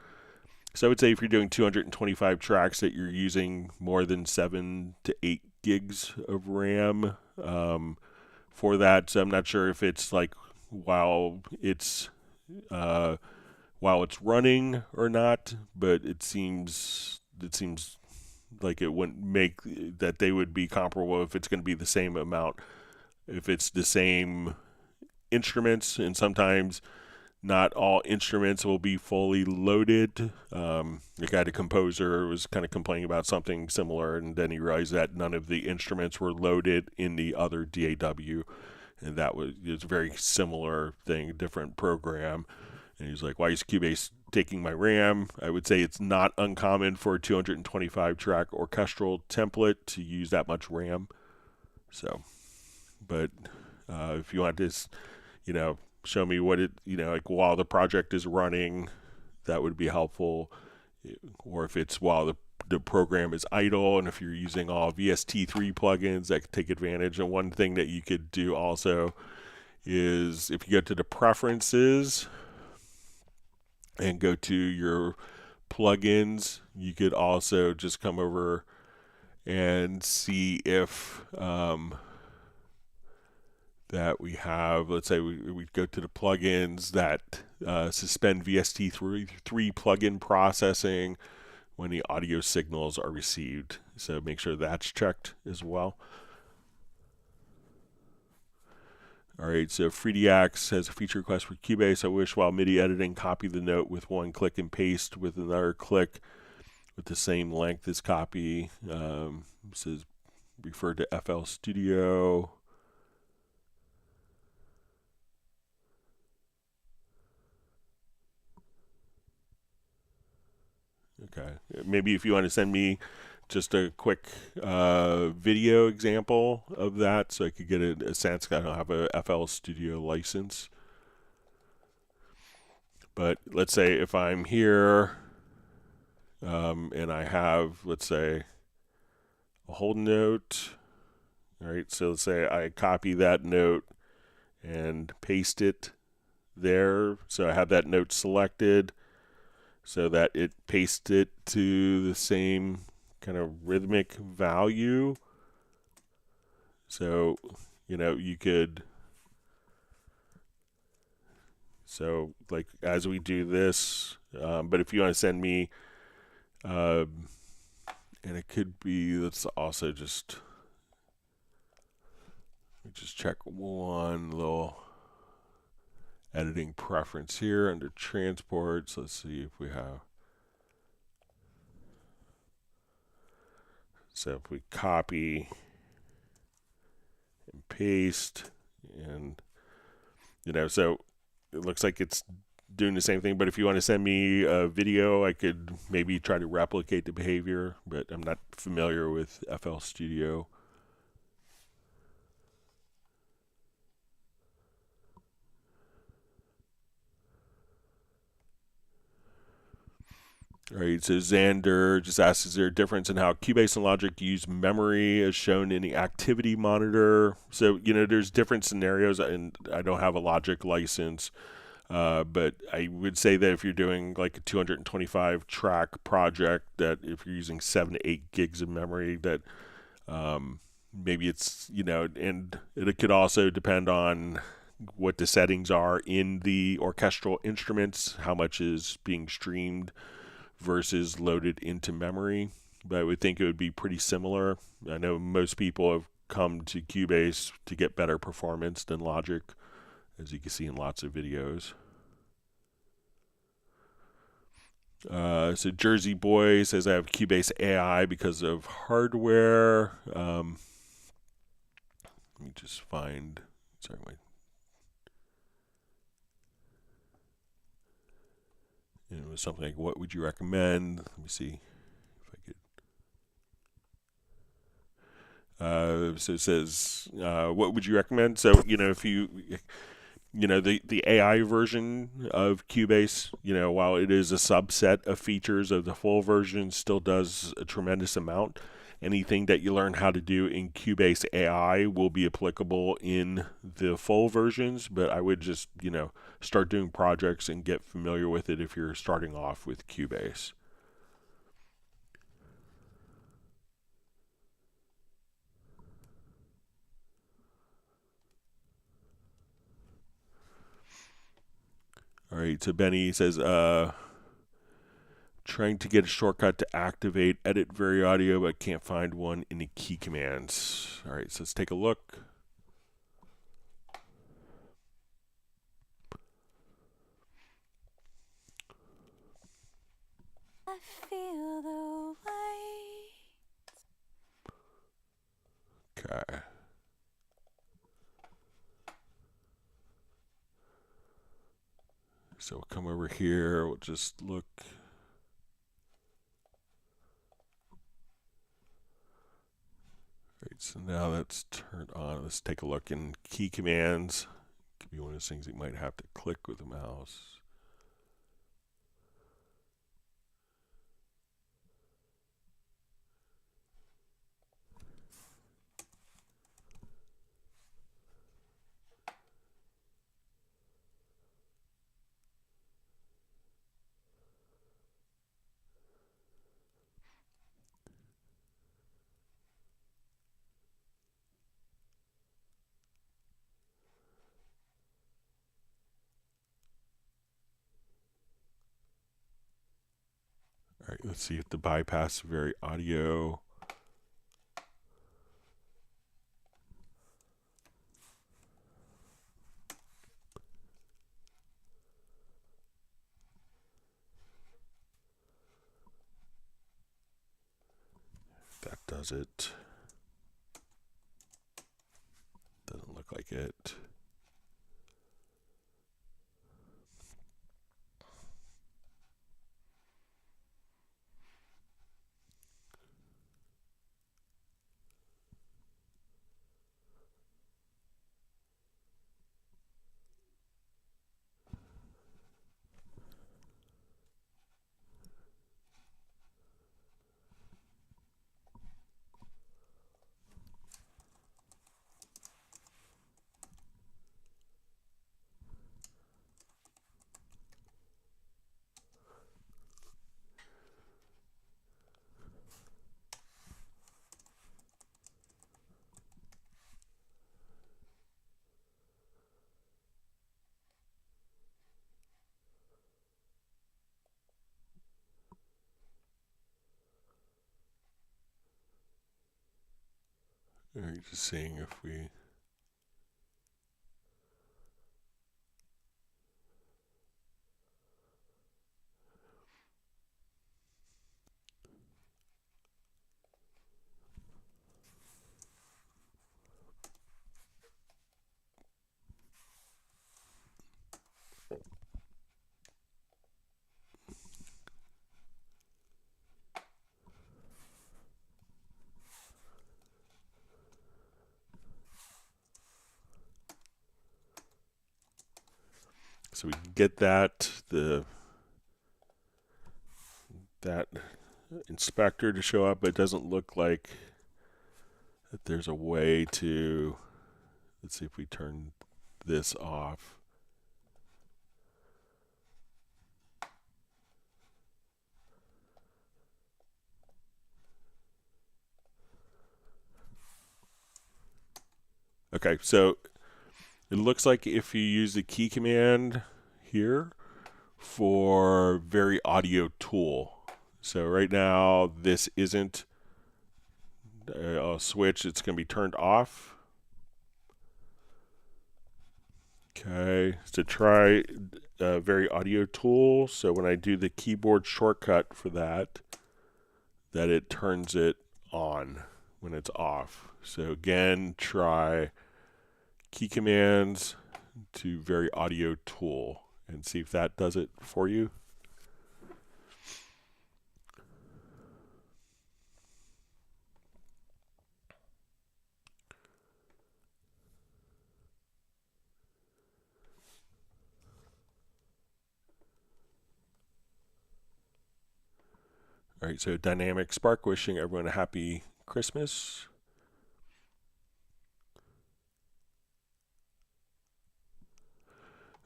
[SPEAKER 1] So I would say if you're doing 225 tracks that you're using more than 7 to 8 gigs of RAM for that. So I'm not sure if it's like while it's running or not, but it seems like it wouldn't make that they would be comparable if it's going to be the same amount, if it's the same instruments, and sometimes not all instruments will be fully loaded. The guy, the composer, was kind of complaining about something similar, and then he realized that none of the instruments were loaded in the other DAW, and it was a very similar thing, different program. And he's like, why is Cubase taking my RAM? I would say it's not uncommon for a 225 track orchestral template to use that much RAM. So, but if you want to, show me what it, like while the project is running, that would be helpful. Or if it's while the program is idle, and if you're using all VST3 plugins that could take advantage. And one thing that you could do also is if you go to the preferences and go to your plugins, you could also just come over and see if that we have, let's say we go to the plugins that suspend VST3 plugin processing when the audio signals are received. So make sure that's checked as well. All right, so FreeDX has a feature request for Cubase. I wish while MIDI editing, copy the note with one click and paste with another click with the same length as copy. Says refer to FL Studio. Okay, maybe if you want to send me just a quick video example of that so I could get a sense. I don't have a FL Studio license. But let's say if I'm here and I have, let's say, a whole note. All right, so let's say I copy that note and paste it there. So I have that note selected so that it pastes it to the same kind of rhythmic value. So, you could, so like as we do this, but if you want to send me, and it could be, let's also just check one little editing preference here under transports. Let's see if we have. So if we copy and paste, and so it looks like it's doing the same thing. But if you want to send me a video, I could maybe try to replicate the behavior, but I'm not familiar with FL Studio. All right, so Xander just asks, is there a difference in how Cubase and Logic use memory as shown in the activity monitor? So, there's different scenarios, and I don't have a Logic license, but I would say that if you're doing like a 225 track project, that if you're using 7 to 8 gigs of memory, that maybe it's, and it could also depend on what the settings are in the orchestral instruments, how much is being streamed versus loaded into memory. But I would think it would be pretty similar. I know most people have come to Cubase to get better performance than Logic, as you can see in lots of videos. So Jersey Boy says I have Cubase AI because of hardware. Let me just find. Sorry, it was something like, what would you recommend? Let me see if I could. So it says, what would you recommend? So, if the AI version of Cubase, while it is a subset of features of the full version, still does a tremendous amount. Anything that you learn how to do in Cubase AI will be applicable in the full versions, but I would just, start doing projects and get familiar with it if you're starting off with Cubase. All right, so Benny says, trying to get a shortcut to activate edit VariAudio, but can't find one in the key commands. All right, so let's take a look.
[SPEAKER 3] I feel the weight.
[SPEAKER 1] Okay. So we'll come over here, we'll just look. Right, so now that's turned on. Let's take a look in key commands. Could be one of those things you might have to click with the mouse. All right, let's see if the bypass VariAudio. That does it. Doesn't look like it. All right, just seeing if we. So we can get that inspector to show up, but it doesn't look like that there's a way to. Let's see if we turn this off. Okay, so it looks like if you use the key command here for VariAudio tool. So right now this isn't a switch, it's going to be turned off. Okay, so try VariAudio tool, so when I do the keyboard shortcut for that it turns it on when it's off. So again, try key commands to VariAudio tool and see if that does it for you. All right, so Dynamic Spark wishing everyone a happy Christmas.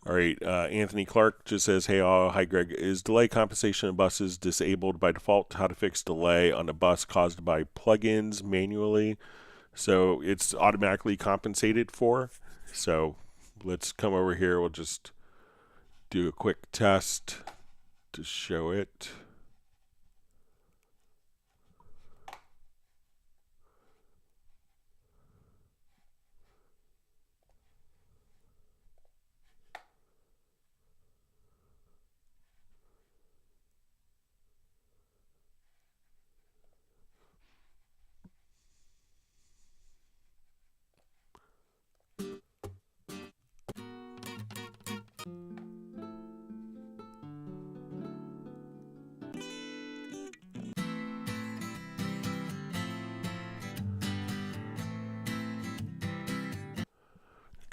[SPEAKER 1] All right, Anthony Clark just says, hey all, hi Greg, is delay compensation on buses disabled by default? How to fix delay on a bus caused by plugins manually? So it's automatically compensated for. So let's come over here, we'll just do a quick test to show it.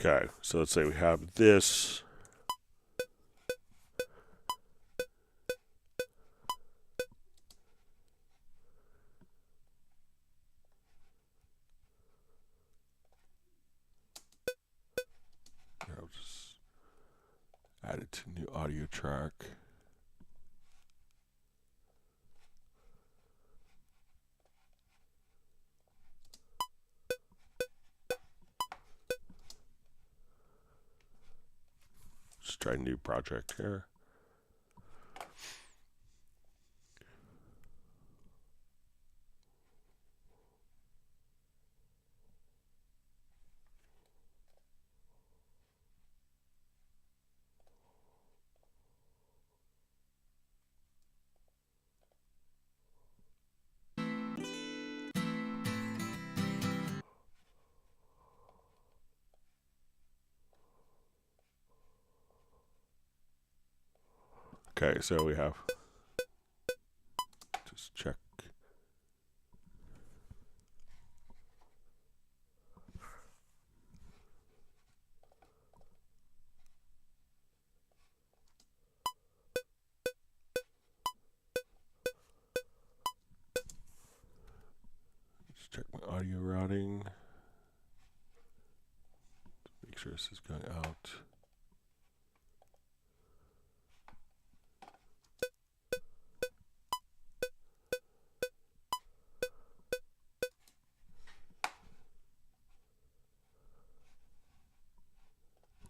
[SPEAKER 1] Okay, so let's say we have this. I'll just add it to new audio track. Just try a new project here. Okay, so we have, just check. Just check my audio routing. Make sure this is going out.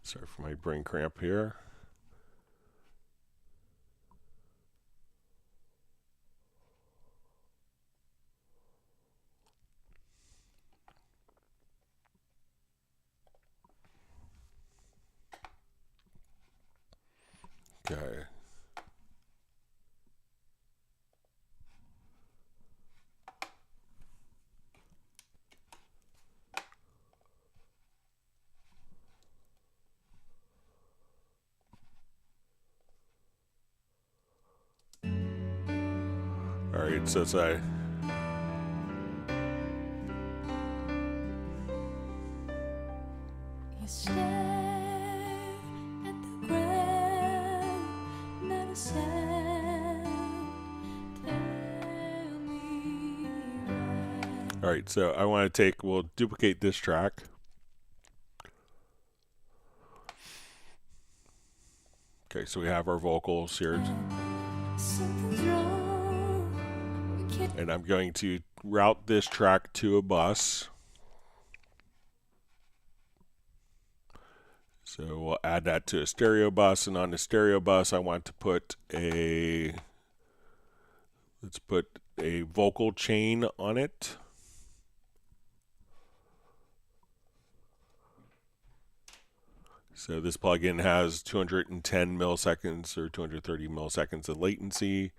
[SPEAKER 1] Sorry for my brain cramp here. Okay. All right, so as I
[SPEAKER 3] You stare at the ground, not a sound. Tell me why.
[SPEAKER 1] all right, so I want to we'll duplicate this track. Okay, so we have our vocals here.
[SPEAKER 3] Something's wrong. We can't.
[SPEAKER 1] And I'm going to route this track to a bus. So we'll add that to a stereo bus, and on the stereo bus I want to put let's put a vocal chain on it. So this plugin has 210 milliseconds or 230 milliseconds of latency.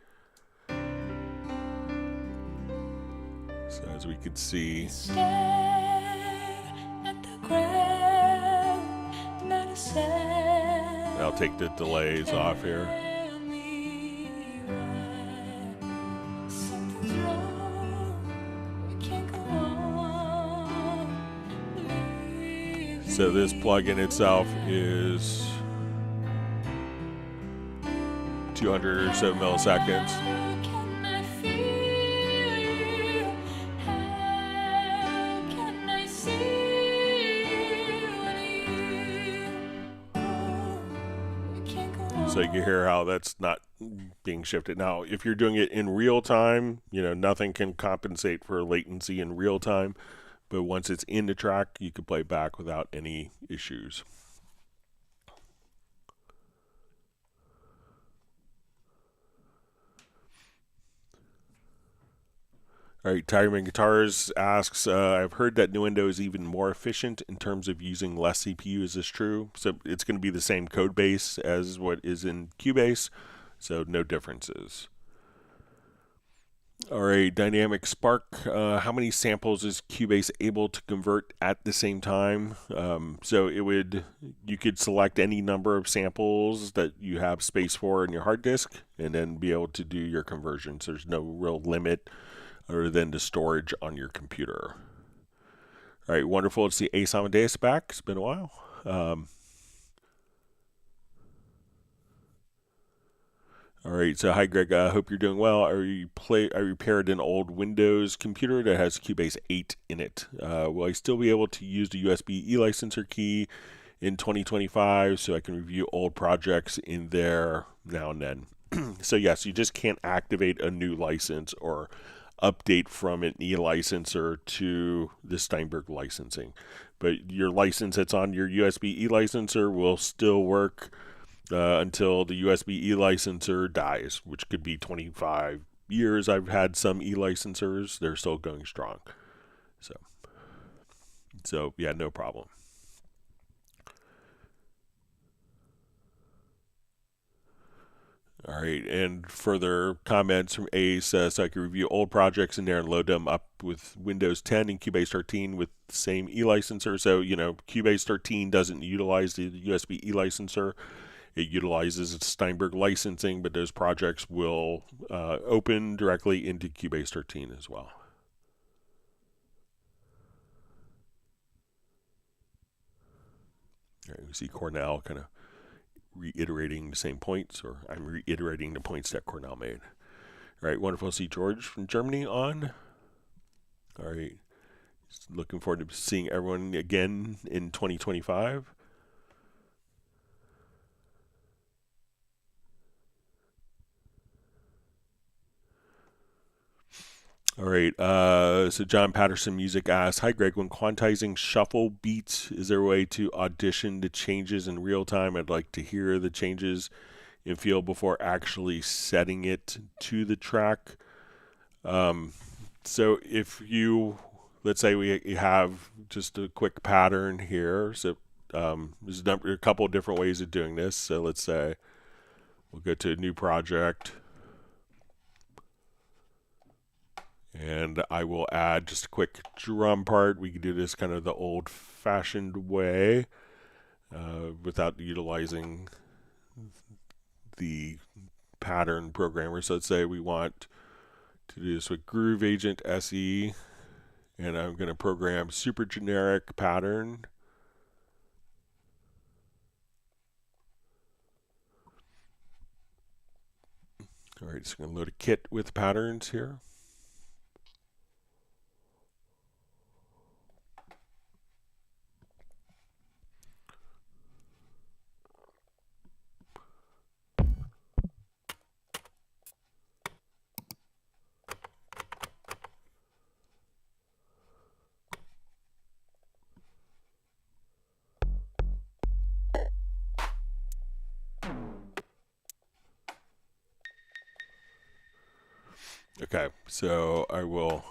[SPEAKER 1] So as we can see, I'll take the delays off here. So this plugin itself is 200 or so milliseconds. So you can hear how that's not being shifted. Now, if you're doing it in real time, nothing can compensate for latency in real time. But once it's in the track, you can play back without any issues. All right, Tigerman Guitars asks, I've heard that Nuendo is even more efficient in terms of using less CPU. Is this true? So it's going to be the same code base as what is in Cubase, so no differences. All right, Dynamic Spark. How many samples is Cubase able to convert at the same time? So you could select any number of samples that you have space for in your hard disk, and then be able to do your conversions. There's no real limit other than the storage on your computer. All right, wonderful to see Ace Amadeus back. It's been a while. All right, so hi Greg, I hope you're doing well. I repaired an old Windows computer that has Cubase 8 in it. Will I still be able to use the USB e-licenser key in 2025 so I can review old projects in there now and then? So yes, you just can't activate a new license or update from an e-licenser to the Steinberg licensing. But your license that's on your USB e-licenser will still work until the USB e-licenser dies, which could be 25 years. I've had some e-licensers, they're still going strong. So yeah, no problem. All right, and further comments from Ace, so I can review old projects in there and load them up with Windows 10 and Cubase 13 with the same e-licenser. So, Cubase 13 doesn't utilize the USB e-licenser. It utilizes Steinberg licensing, but those projects will open directly into Cubase 13 as well. All right, we see Cornell kind of reiterating the same points, or I'm reiterating the points that Cornell made. All right, wonderful to see George from Germany on. All right, looking forward to seeing everyone again in 2025. All right, so John Patterson Music asks, hi Greg, when quantizing shuffle beats, is there a way to audition the changes in real time? I'd like to hear the changes in field before actually setting it to the track. So if let's say we have just a quick pattern here. So there's a couple of different ways of doing this. So let's say we'll go to a new project. And I will add just a quick drum part. We can do this kind of the old-fashioned way without utilizing the pattern programmer. So let's say we want to do this with Groove Agent SE, and I'm going to program super generic pattern. All right, so I'm going to load a kit with patterns here. Okay, so I will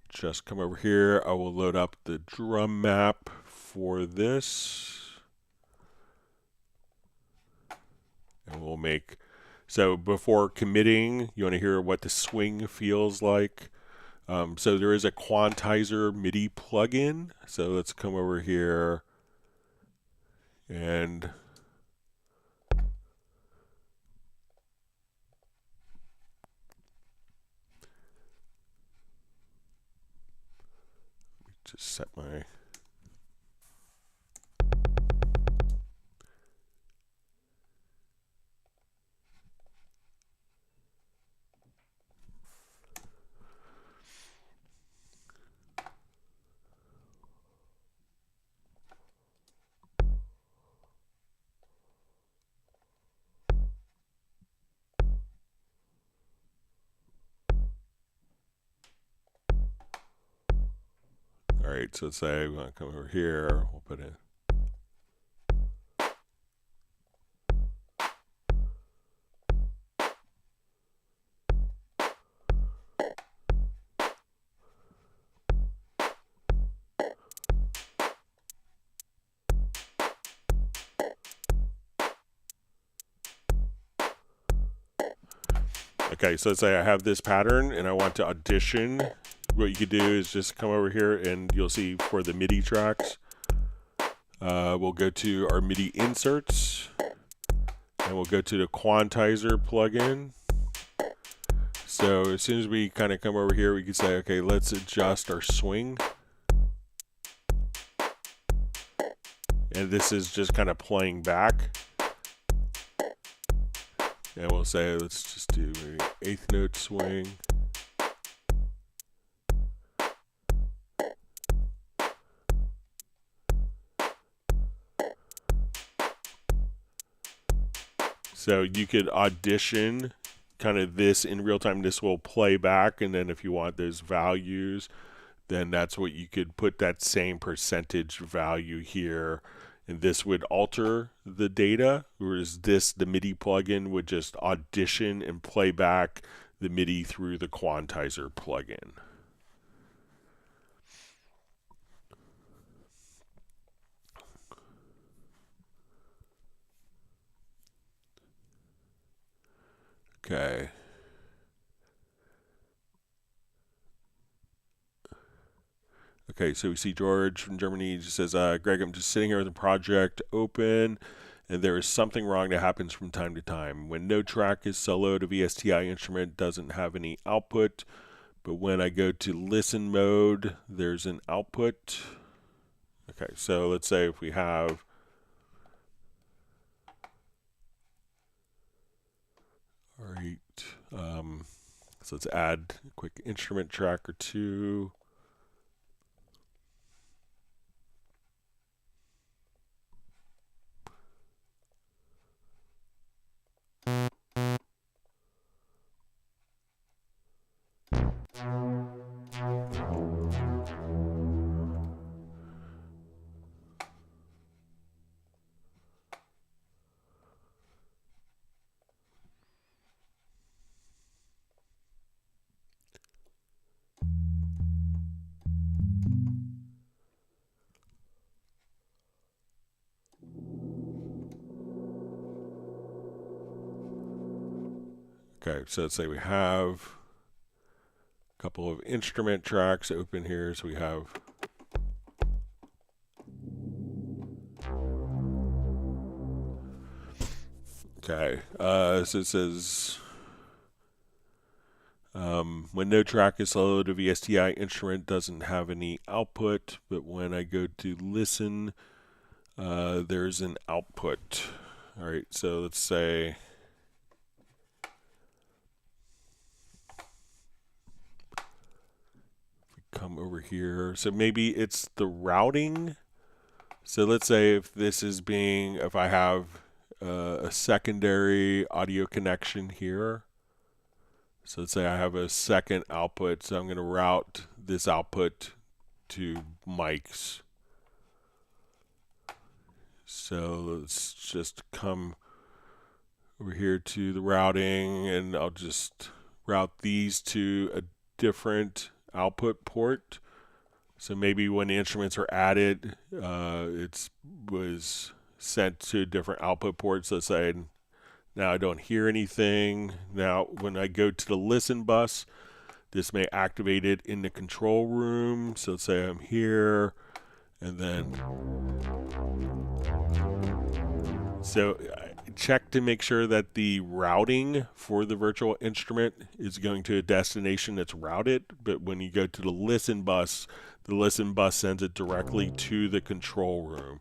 [SPEAKER 1] just come over here. I will load up the drum map for this. And we'll make, so before committing, you want to hear what the swing feels like. So there is a quantizer MIDI plugin. So let's come over here and just set my all right, so let's say we want to come over here, we'll put in. Okay, so let's say I have this pattern and I want to audition. What you could do is just come over here and you'll see for the MIDI tracks, we'll go to our MIDI inserts and we'll go to the quantizer plugin. So as soon as we kind of come over here, we can say, okay, let's adjust our swing. And this is just kind of playing back. And we'll say, let's just do maybe eighth note swing. So you could audition kind of this in real time. This will play back, and then if you want those values, then that's what you could put that same percentage value here, and this would alter the data, whereas this, the MIDI plugin, would just audition and play back the MIDI through the quantizer plugin. Okay. Okay, so we see George from Germany just says, Greg, I'm just sitting here with the project open, and there is something wrong that happens from time to time. When no track is soloed, a VSTI instrument doesn't have any output, but when I go to listen mode, there's an output. Okay, so let's say if we have all right, so let's add a quick instrument track or two. Okay, so let's say we have a couple of instrument tracks open here. So we have okay, so it says when no track is soloed, a VSTI instrument doesn't have any output, but when I go to listen, there's an output. All right, so let's say come over here. So maybe it's the routing. So let's say if this is being, if I have a secondary audio connection here. So let's say I have a second output. So I'm going to route this output to mics. So let's just come over here to the routing, and I'll just route these to a different output port. So maybe when the instruments are added, it was sent to different output ports. Let's say now I don't hear anything. Now when I go to the listen bus, this may activate it in the control room. So let's say I'm here, and then so check to make sure that the routing for the virtual instrument is going to a destination that's routed. But when you go to the listen bus sends it directly to the control room.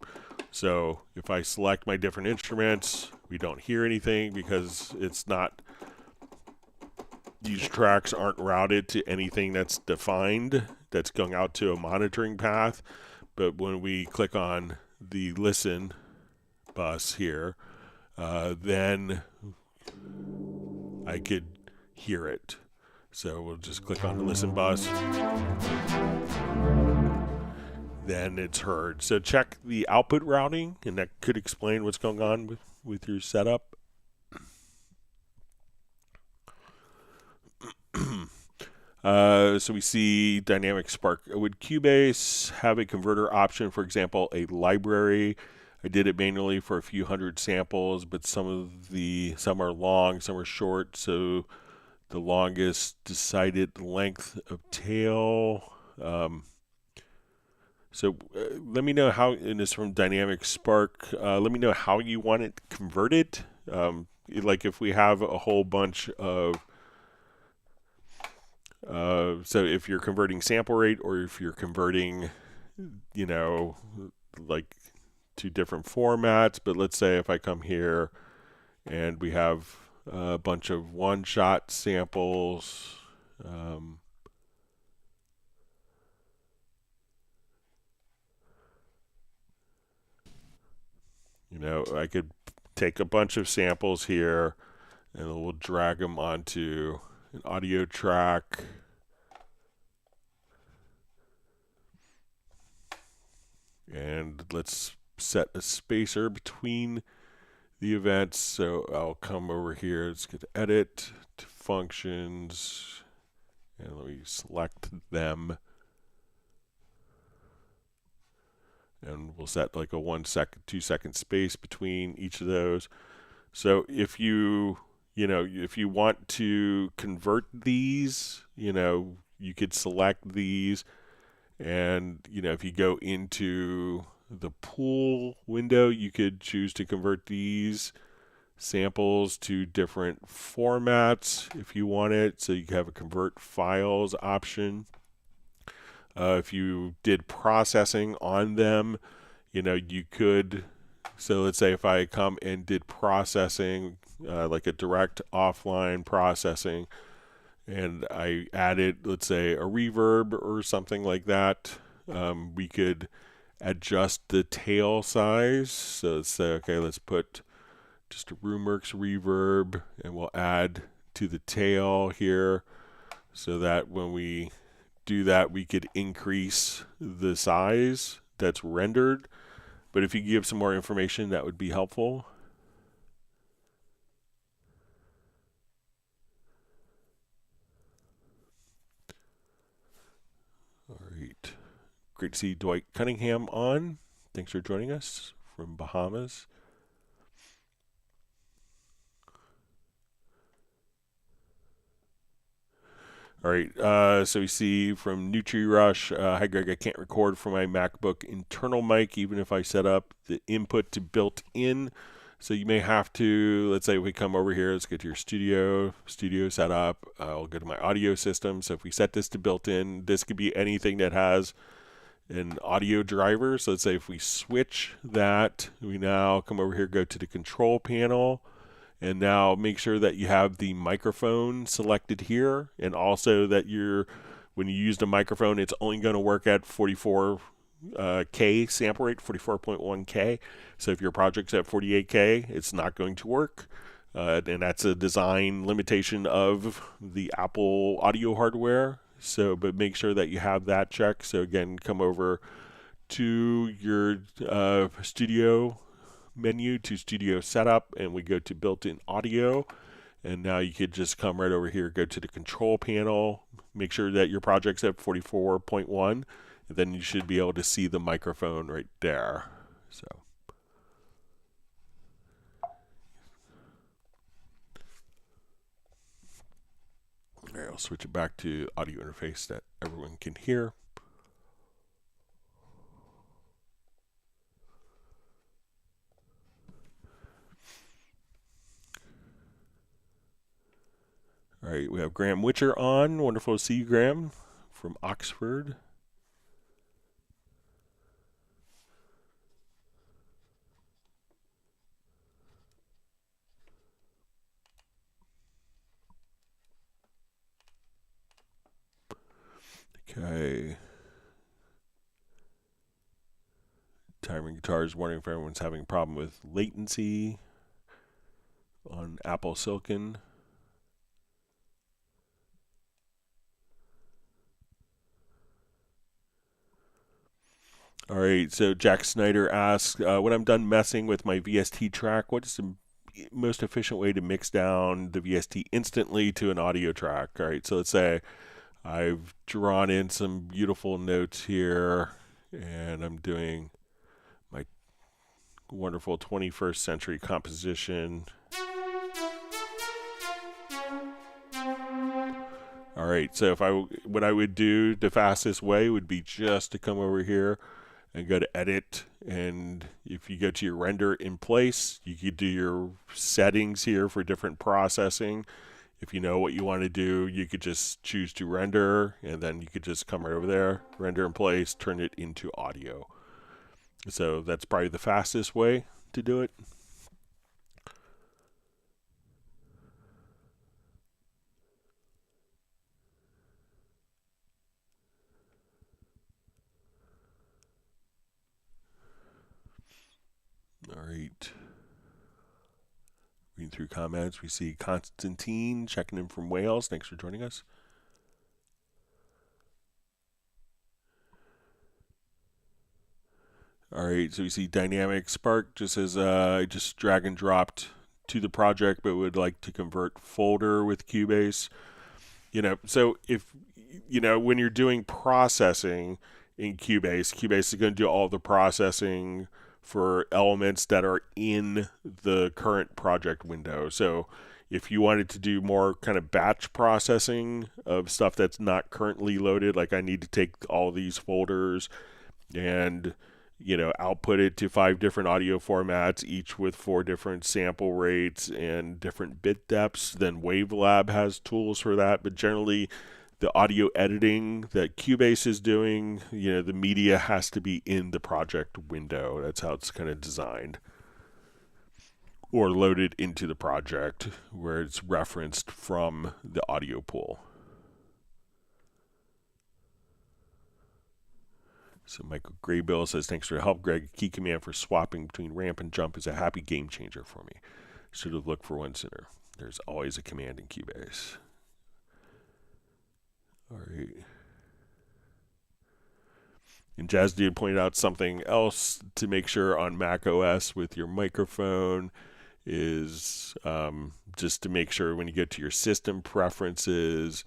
[SPEAKER 1] So if I select my different instruments, we don't hear anything because it's not, these tracks aren't routed to anything that's defined, that's going out to a monitoring path. But when we click on the listen bus here, then I could hear it. So we'll just click on the listen bus. Then it's heard. So check the output routing, and that could explain what's going on with your setup. So we see Dynamic Spark. Would Cubase have a converter option, for example, a library? I did it manually for a few hundred samples, but some are long, some are short. So the longest decided length of tail. So let me know how, and this from Dynamic Spark, let me know how you want it converted. Like if we have a whole bunch of, so if you're converting sample rate, or if you're converting, like to different formats. But let's say if I come here and we have a bunch of one-shot samples, I could take a bunch of samples here and we'll drag them onto an audio track. And let's set a spacer between the events. So I'll come over here, let's get to edit, to functions, and let me select them. And we'll set like a 1 second, 2 second space between each of those. So if you want to convert these, you could select these, and if you go into the pool window, you could choose to convert these samples to different formats if you want it. So you have a convert files option. If you did processing on them, you could, so let's say if I come and did processing, like a direct offline processing, and I added, let's say, a reverb or something like that, we could adjust the tail size. So let's say, okay, let's put just a RoomWorks reverb, and we'll add to the tail here, so that when we do that, we could increase the size that's rendered. But if you give some more information, that would be helpful. All right. Great to see Dwight Cunningham on. Thanks for joining us from Bahamas. All right, so we see from NutriRush, hi Greg, I can't record from my MacBook internal mic even if I set up the input to built-in. So you may have to, let's say we come over here, let's get to your studio setup. I'll go to my audio system. So if we set this to built-in, this could be anything that has an audio driver. So let's say if we switch that, we now come over here, go to the control panel. And now make sure that you have the microphone selected here, and also that when you use the microphone, it's only going to work at 44K sample rate, 44.1K. So if your project's at 48K, it's not going to work. And that's a design limitation of the Apple audio hardware. So, but make sure that you have that checked. So again, come over to your studio menu, to studio setup, and we go to built-in audio, and now you could just come right over here, go to the control panel, make sure that your project's at 44.1, And then you should be able to see the microphone right there. So. All right, I'll switch it back to audio interface that everyone can hear. All right, we have Graham Witcher on. Wonderful to see you, Graham, from Oxford. Okay. Timing Guitars wondering if everyone's having a problem with latency on Apple Silicon. All right, so Jack Snyder asks, when I'm done messing with my VST track, what is the most efficient way to mix down the VST instantly to an audio track? All right, so let's say I've drawn in some beautiful notes here, and I'm doing my wonderful 21st century composition. All right, so what I would do, the fastest way would be just to come over here and go to edit, and if you go to your render in place, you could do your settings here for different processing. If you know what you want to do, you could just choose to render, and then you could just come right over there, render in place, turn it into audio. So that's probably the fastest way to do it. All right. Reading through comments, we see Constantine checking in from Wales. Thanks for joining us. All right, so we see Dynamic Spark just says, I just drag and dropped to the project, but would like to convert folder with Cubase. So if, when you're doing processing in Cubase, Cubase is going to do all the processing for elements that are in the current project window. So if you wanted to do more kind of batch processing of stuff that's not currently loaded, like I need to take all these folders and output it to 5 different audio formats, each with 4 different sample rates and different bit depths, then Wavelab has tools for that. But generally, the audio editing that Cubase is doing, the media has to be in the project window. That's how it's kind of designed. Or loaded into the project where it's referenced from the audio pool. So Michael Graybill says, thanks for your help, Greg. Key command for swapping between ramp and jump is a happy game changer for me. Should have looked for one sooner. There's always a command in Cubase. All right. And Jazz Dude pointed out something else to make sure on Mac OS with your microphone is just to make sure when you get to your system preferences,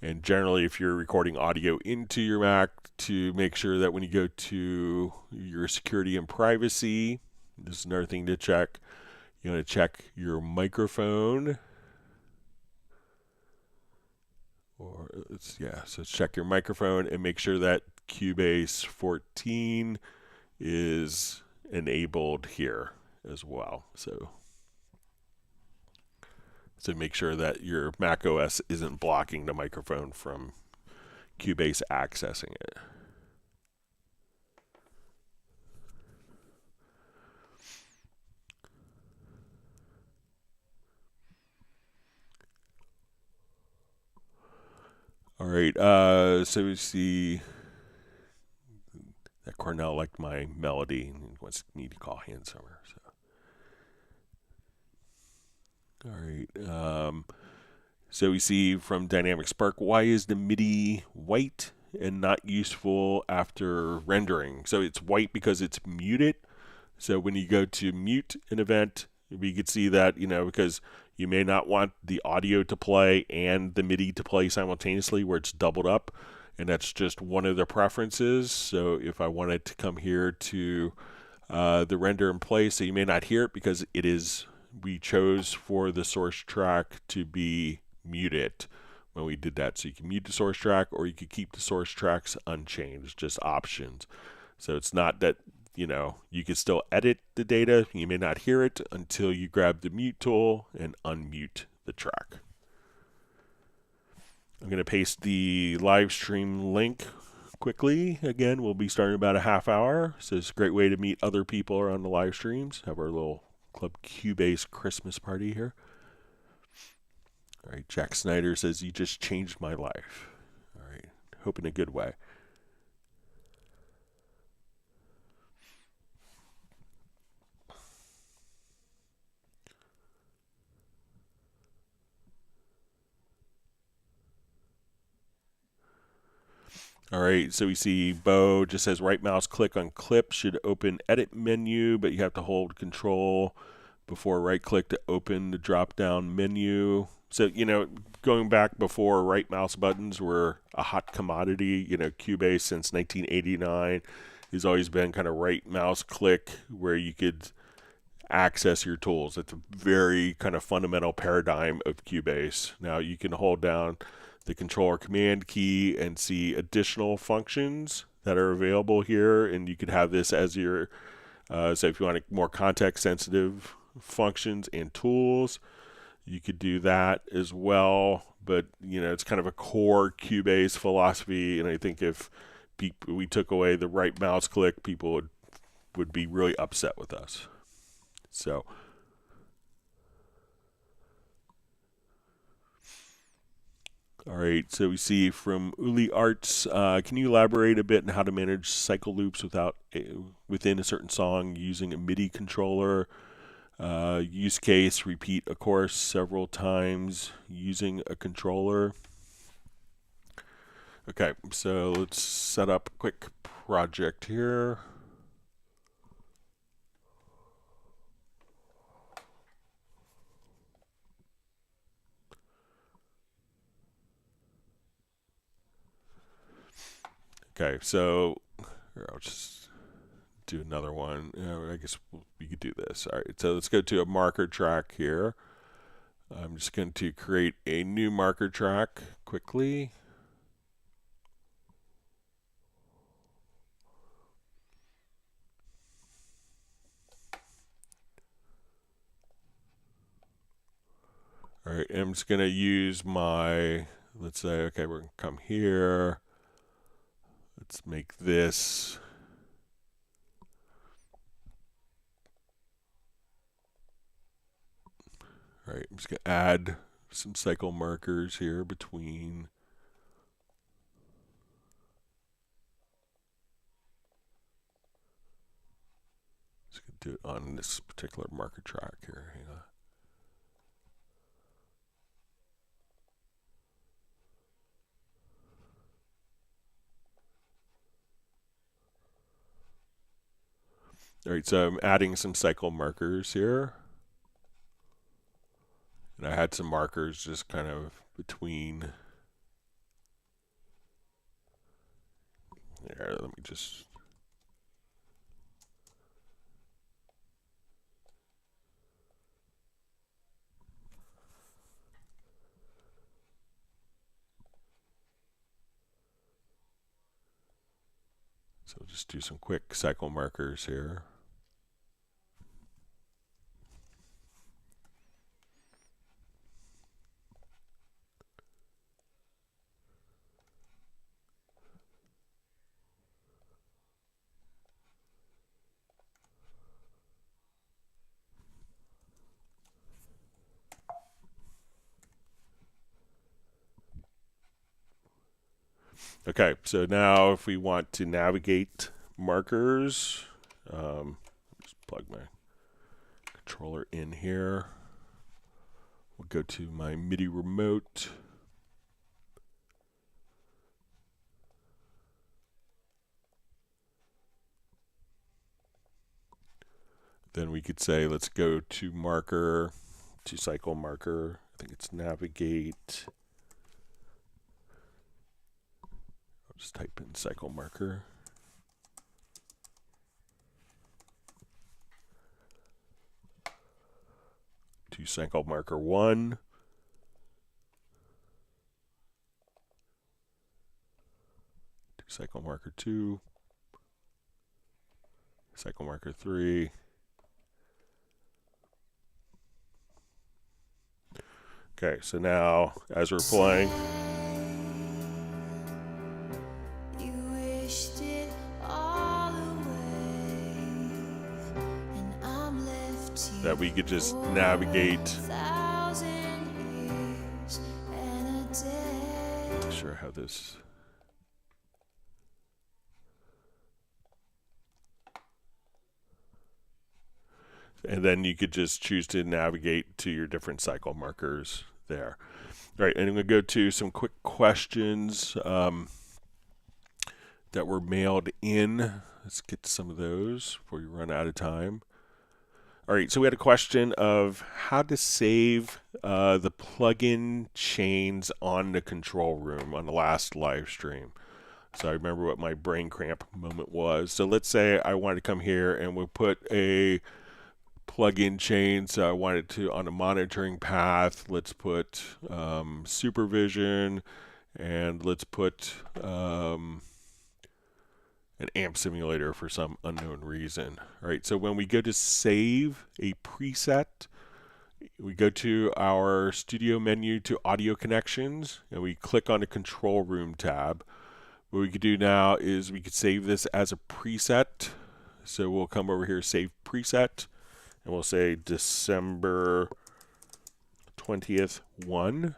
[SPEAKER 1] and generally if you're recording audio into your Mac, to make sure that when you go to your security and privacy, this is another thing to check. You want to check your microphone. So check your microphone and make sure that Cubase 14 is enabled here as well. So make sure that your Mac OS isn't blocking the microphone from Cubase accessing it. All right, so we see that Cornell liked my melody and wants me to call hand summer. So. All right, so we see from Dynamic Spark, why is the MIDI white and not useful after rendering? So it's white because it's muted. So when you go to mute an event, we could see that, because you may not want the audio to play and the MIDI to play simultaneously where it's doubled up. and that's just one of the preferences. So if I wanted to come here to the render in place, so you may not hear it because it is, we chose for the source track to be muted when we did that. So you can mute the source track, or you could keep the source tracks unchanged, just options. So it's not that, you know, you can still edit the data. You may not hear it until you grab the mute tool and unmute the track. I'm going to paste the live stream link quickly. Again, we'll be starting about a half hour. So it's a great way to meet other people around the live streams. Have our little Club Cubase Christmas party here. All right, Jack Snyder says, "You just changed my life." All right, hope in a good way. All right, so we see Bo just says right mouse click on clip should open edit menu, but you have to hold control before right click to open the drop down menu. So, you know, going back before right mouse buttons were a hot commodity, you know, Cubase since 1989 has always been kind of right mouse click where you could access your tools. It's a very kind of fundamental paradigm of Cubase. Now you can hold down the control or command key and see additional functions that are available here, and you could have this as your so if you want more context sensitive functions and tools, you could do that as well. But you know, it's kind of a core Cubase philosophy, and I think if we took away the right mouse click, people would be really upset with us. So all right, so we see from Uli Arts, can you elaborate a bit on how to manage cycle loops within a certain song using a MIDI controller? Use case, repeat a chorus several times using a controller. Okay, so let's set up a quick project here. Okay, so I'll just do another one. I guess we could do this. All right, so let's go to a marker track here. I'm just going to create a new marker track quickly. All right, I'm just going to use my, let's say, okay, we're going to come here. Let's make this. All right, I'm just going to add some cycle markers here between. Just going to do it on this particular marker track here. Hang on. All right, so I'm adding some cycle markers here. And I had some markers just kind of between. There, let me just. So we'll just do some quick cycle markers here. Okay, so now if we want to navigate markers, just plug my controller in here. We'll go to my MIDI remote. Then we could say, let's go to marker, to cycle marker. I think it's navigate. Just type in cycle marker. To cycle marker 1. To cycle marker 2. Cycle marker 3. Okay, so now as we're playing,
[SPEAKER 3] You wished it all away, and I'm left here
[SPEAKER 1] that we could just
[SPEAKER 3] for
[SPEAKER 1] navigate.
[SPEAKER 3] 1,000 years and a day.
[SPEAKER 1] Not sure how this. And then you could just choose to navigate to your different cycle markers there. All right, and I'm going to go to some quick questions that were mailed in. Let's get to some of those before we run out of time. All right, so we had a question of how to save the plugin chains on the control room on the last live stream. So I remember what my brain cramp moment was. So let's say I wanted to come here and we'll put a plugin chain. So I wanted to, on a monitoring path, let's put supervision, and let's put an amp simulator for some unknown reason. All right, so when we go to save a preset, we go to our studio menu to audio connections, and we click on the control room tab. What we could do now is we could save this as a preset. So we'll come over here, save preset, and we'll say December 20th 1.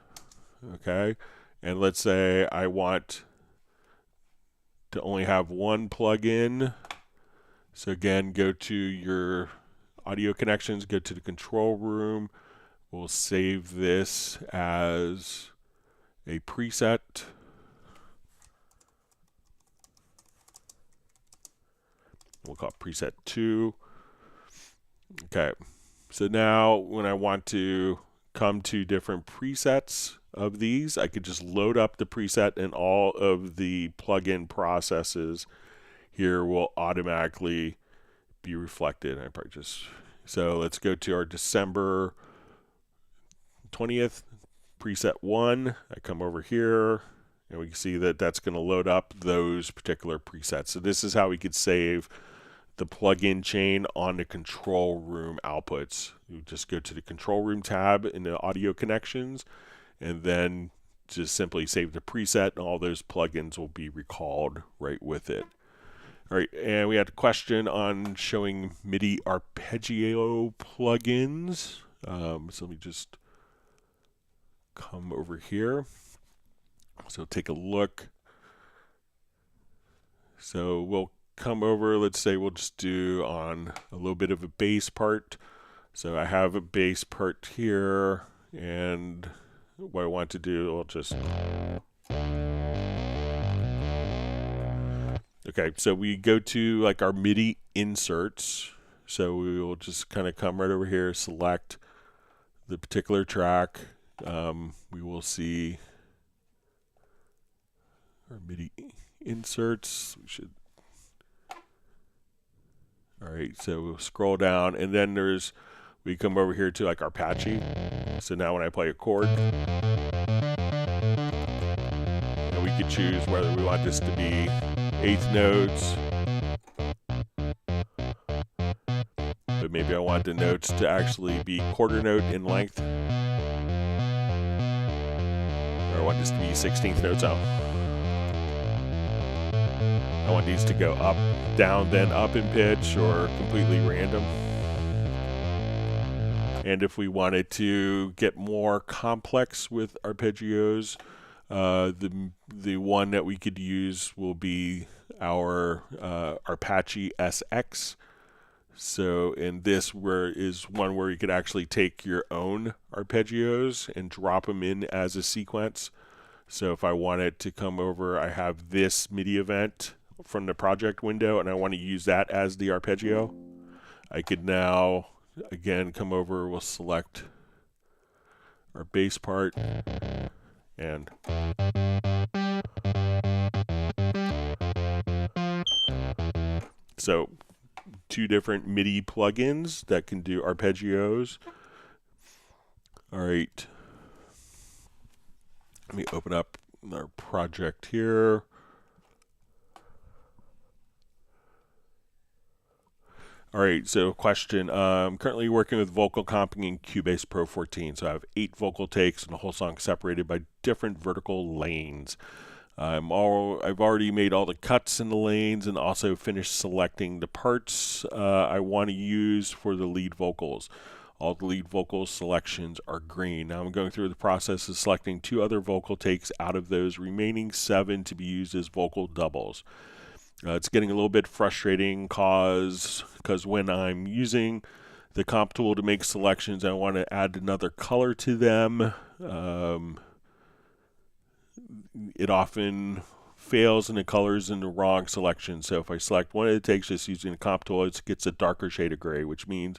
[SPEAKER 1] Okay, and let's say I want to only have one plugin. So again, go to your audio connections, go to the control room. We'll save this as a preset. We'll call it preset 2. Okay, so now when I want to come to different presets of these, I could just load up the preset, and all of the plugin processes here will automatically be reflected. I probably just, so let's go to our December 20th preset 1. I come over here, and we can see that that's going to load up those particular presets. So this is how we could save the plugin chain on the control room outputs. You just go to the control room tab in the audio connections, and then just simply save the preset, and all those plugins will be recalled right with it. All right, and we had a question on showing MIDI arpeggio plugins. So let me just come over here. So take a look. So we'll come over, let's say we'll just do on a little bit of a bass part. So I have a bass part here, and what I want to do, I'll just, okay, so we go to like our MIDI inserts. So we will just kind of come right over here, select the particular track. We will see our MIDI inserts. We should, all right, so we'll scroll down, and then we come over here to like arpeggi. So now when I play a chord, and we could choose whether we want this to be eighth notes, but maybe I want the notes to actually be quarter note in length, or I want this to be 16th notes out. I want these to go up, down, then up in pitch, or completely random. And if we wanted to get more complex with arpeggios, the one that we could use will be our Arpeggi SX. So in this is one where you could actually take your own arpeggios and drop them in as a sequence. So if I wanted to come over, I have this MIDI event from the project window, and I want to use that as the arpeggio. I could now, again, come over, we'll select our bass part, and So 2 different MIDI plugins that can do arpeggios. All right. Let me open up our project here. All right, so question. I'm currently working with vocal comping in Cubase Pro 14. So I have 8 vocal takes and the whole song separated by different vertical lanes. I've already made all the cuts in the lanes and also finished selecting the parts I want to use for the lead vocals. All the lead vocal selections are green. Now I'm going through the process of selecting 2 other vocal takes out of those remaining 7 to be used as vocal doubles. It's getting a little bit frustrating because when I'm using the comp tool to make selections, I want to add another color to them. It often fails and the color's in the wrong selection. So if I select one of the takes just using the comp tool, it gets a darker shade of gray, which means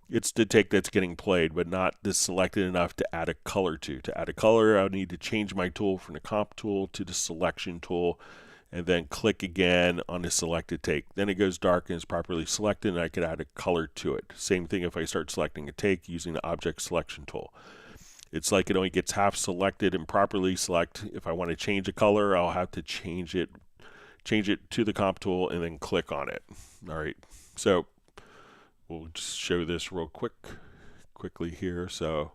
[SPEAKER 1] it's the take that's getting played, but not selected enough to add a color to. To add a color, I need to change my tool from the comp tool to the selection tool, and then click again on the selected take. Then it goes dark and is properly selected, and I can add a color to it. Same thing if I start selecting a take using the object selection tool. It's like it only gets half selected and properly select. If I want to change a color, I'll have to change it to the comp tool and then click on it. All right, so we'll just show this real quickly here. So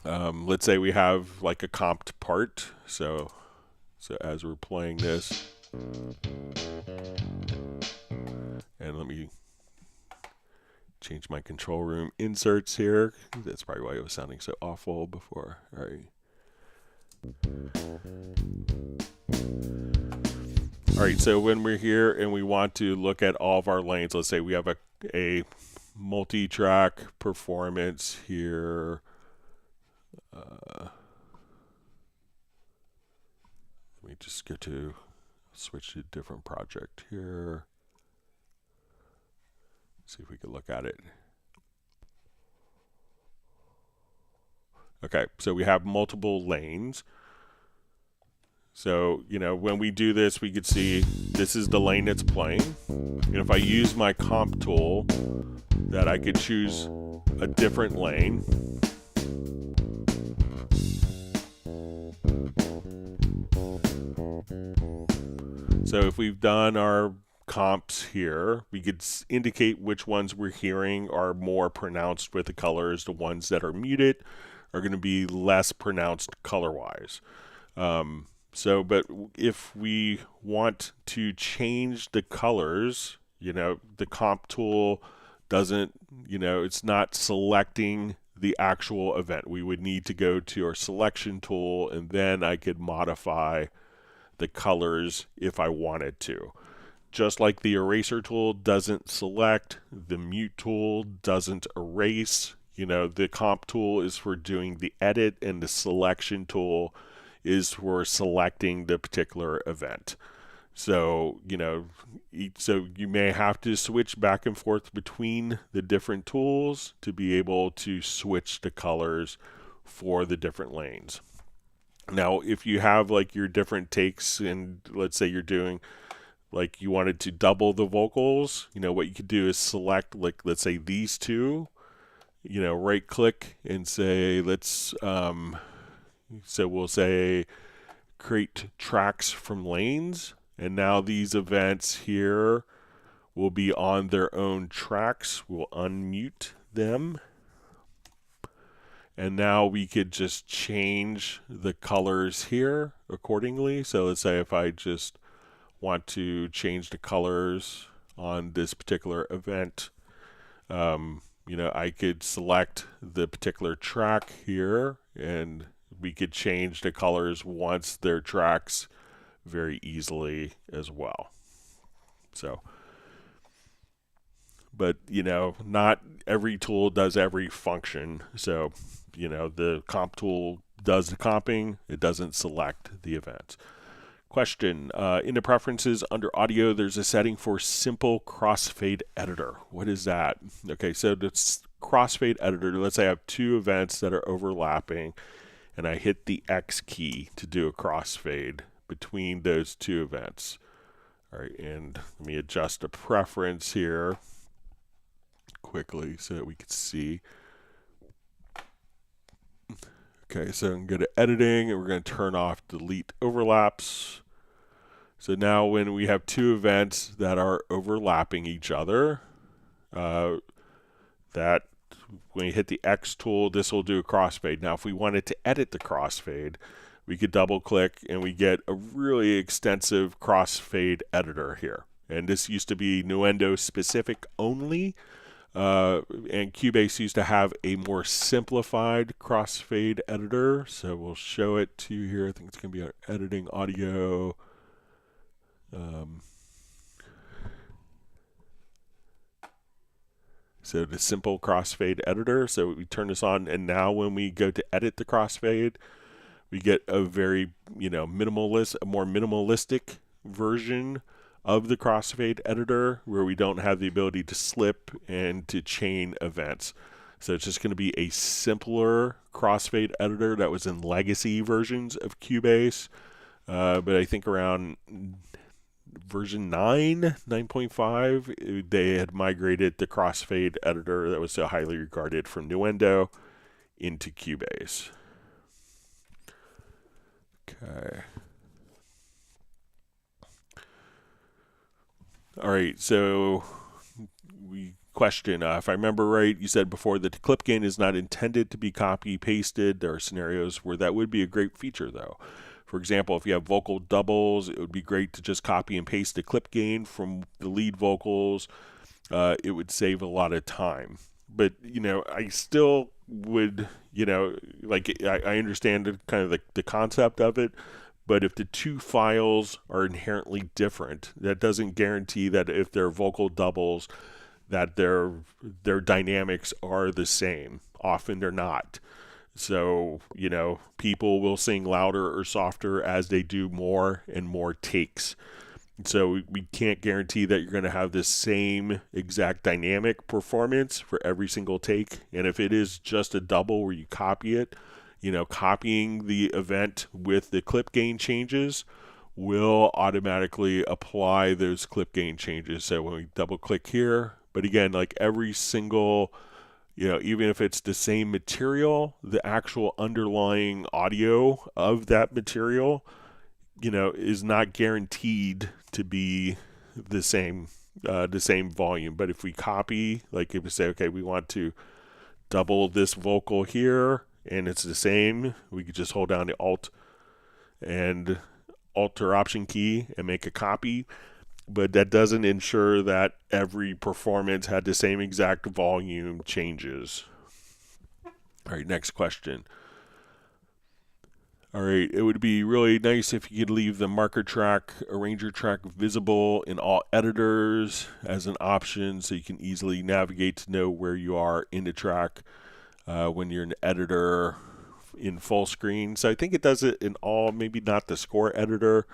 [SPEAKER 1] let's say we have like a comped part. So as we're playing this, and let me change my control room inserts here. That's probably why it was sounding so awful before. All right. All right, so when we're here and we want to look at all of our lanes, let's say we have a multi-track performance here. Let me just go to switch to a different project here. See if we can look at it. Okay, so we have multiple lanes. So, when we do this, we could see this is the lane that's playing. And if I use my comp tool, that I could choose a different lane. So if we've done our comps here, we could indicate which ones we're hearing are more pronounced with the colors. The ones that are muted are going to be less pronounced color-wise. But if we want to change the colors, the comp tool doesn't, it's not selecting the actual event. We would need to go to our selection tool, and then I could modify the colors if I wanted to. Just like the eraser tool doesn't select, the mute tool doesn't erase. The comp tool is for doing the edit, and the selection tool is for selecting the particular event. So, so you may have to switch back and forth between the different tools to be able to switch the colors for the different lanes. Now, if you have like your different takes, and let's say you're doing like you wanted to double the vocals, what you could do is select, like, let's say these two, right click and say, so we'll say create tracks from lanes. And now these events here will be on their own tracks. We'll unmute them. And now we could just change the colors here accordingly. So let's say if I just want to change the colors on this particular event, I could select the particular track here, and we could change the colors once they're tracks very easily as well. So, but not every tool does every function. So, the comp tool does the comping, it doesn't select the events. Question, in the preferences under audio, there's a setting for simple crossfade editor. What is that? Okay, so this crossfade editor, let's say I have 2 events that are overlapping, and I hit the X key to do a crossfade between those 2 events. All right, and let me adjust a preference here quickly so that we can see. Okay, so I'm going to go to editing, and we're going to turn off delete overlaps. So now when we have two events that are overlapping each other, that when you hit the X tool, this will do a crossfade. Now if we wanted to edit the crossfade, we could double click and we get a really extensive crossfade editor here. And this used to be Nuendo specific only, and Cubase used to have a more simplified crossfade editor. So we'll show it to you here. I think it's going to be our editing audio. So the simple crossfade editor. So we turn this on, and now when we go to edit the crossfade, we get a very, a more minimalistic version of the crossfade editor, where we don't have the ability to slip and to chain events. So it's just going to be a simpler crossfade editor that was in legacy versions of Cubase, but I think around version 9.5, they had migrated the crossfade editor that was so highly regarded from Nuendo into Cubase. Okay. All right, so we question, if I remember right, you said before that the clip gain is not intended to be copy-pasted. There are scenarios where that would be a great feature, though. For example, if you have vocal doubles, it would be great to just copy and paste the clip gain from the lead vocals. It would save a lot of time. But, I still would, I understand kind of the concept of it. But if the two files are inherently different, that doesn't guarantee that if they're vocal doubles, that their dynamics are the same. Often they're not. So, people will sing louder or softer as they do more and more takes. So we can't guarantee that you're going to have the same exact dynamic performance for every single take. And if it is just a double where you copy it, copying the event with the clip gain changes will automatically apply those clip gain changes. So when we double click here, but again, like every single, even if it's the same material, the actual underlying audio of that material, is not guaranteed to be the same volume. But if we copy, like if we say, okay, we want to double this vocal here, and it's the same, we could just hold down the Alt and Alt or Option key and make a copy. But that doesn't ensure that every performance had the same exact volume changes. All right, next question. All right, it would be really nice if you could leave the marker track, arranger track visible in all editors as an option so you can easily navigate to know where you are in the track when you're an editor in full screen. So I think it does it in all, maybe not the score editor,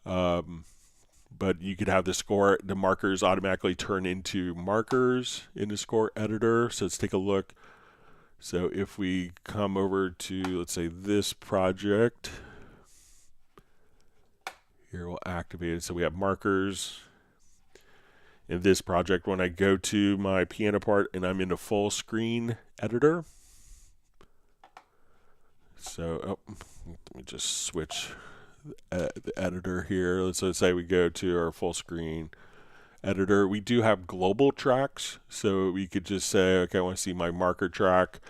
[SPEAKER 1] but you could have the markers automatically turn into markers in the score editor. So let's take a look. So if we come over to, let's say, this project, here we'll activate it. So we have markers in this project. When I go to my piano part and I'm in a full screen editor, so let me just switch the editor here. So let's say we go to our full screen editor. We do have global tracks, so we could just say, okay, I want to see my marker track,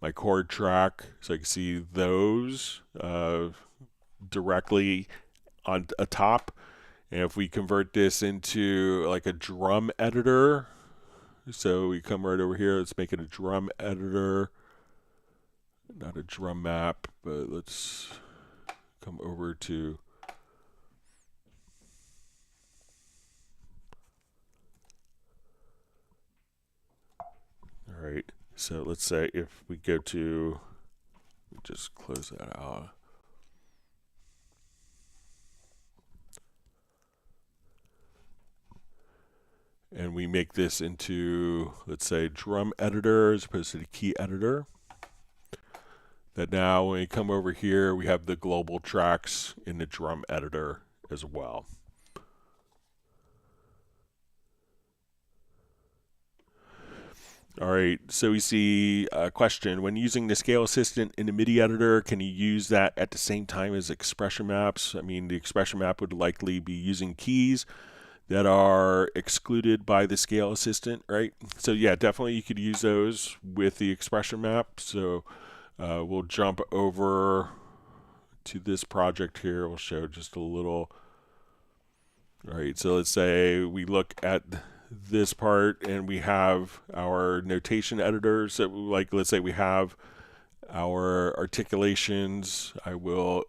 [SPEAKER 1] my chord track, so I can see those directly on a top. And if we convert this into like a drum editor, so we come right over here, let's make it a drum editor, not a drum map, but let's come over to all right. So let's say if we go to, just close that out. And we make this into, let's say, drum editor as opposed to the key editor. That now when we come over here, we have the global tracks in the drum editor as well. All right, so we see a question. When using the Scale Assistant in the MIDI editor, can you use that at the same time as expression maps? I mean, the expression map would likely be using keys that are excluded by the Scale Assistant, right? So yeah, definitely you could use those with the expression map. So we'll jump over to this project here. We'll show just a little. All right, so let's say we look at this part and we have our notation editors. So like, let's say we have our articulations. I will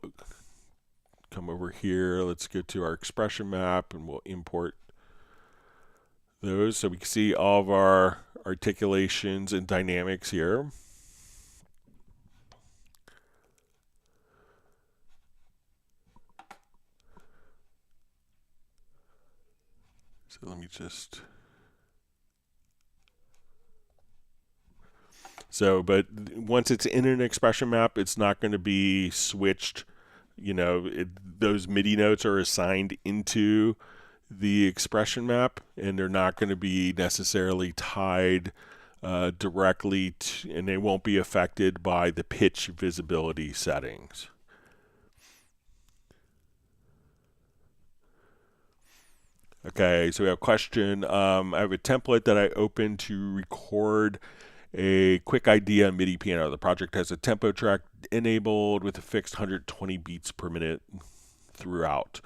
[SPEAKER 1] come over here. Let's go to our expression map and we'll import those. So we can see all of our articulations and dynamics here. So let me just. So, but once it's in an expression map, it's not going to be switched. You know, those MIDI notes are assigned into the expression map, and they're not going to be necessarily tied directly to, and they won't be affected by the pitch visibility settings. Okay, so we have a question. I have a template that I opened to record a quick idea MIDI piano. The project has a tempo track enabled with a fixed 120 beats per minute throughout.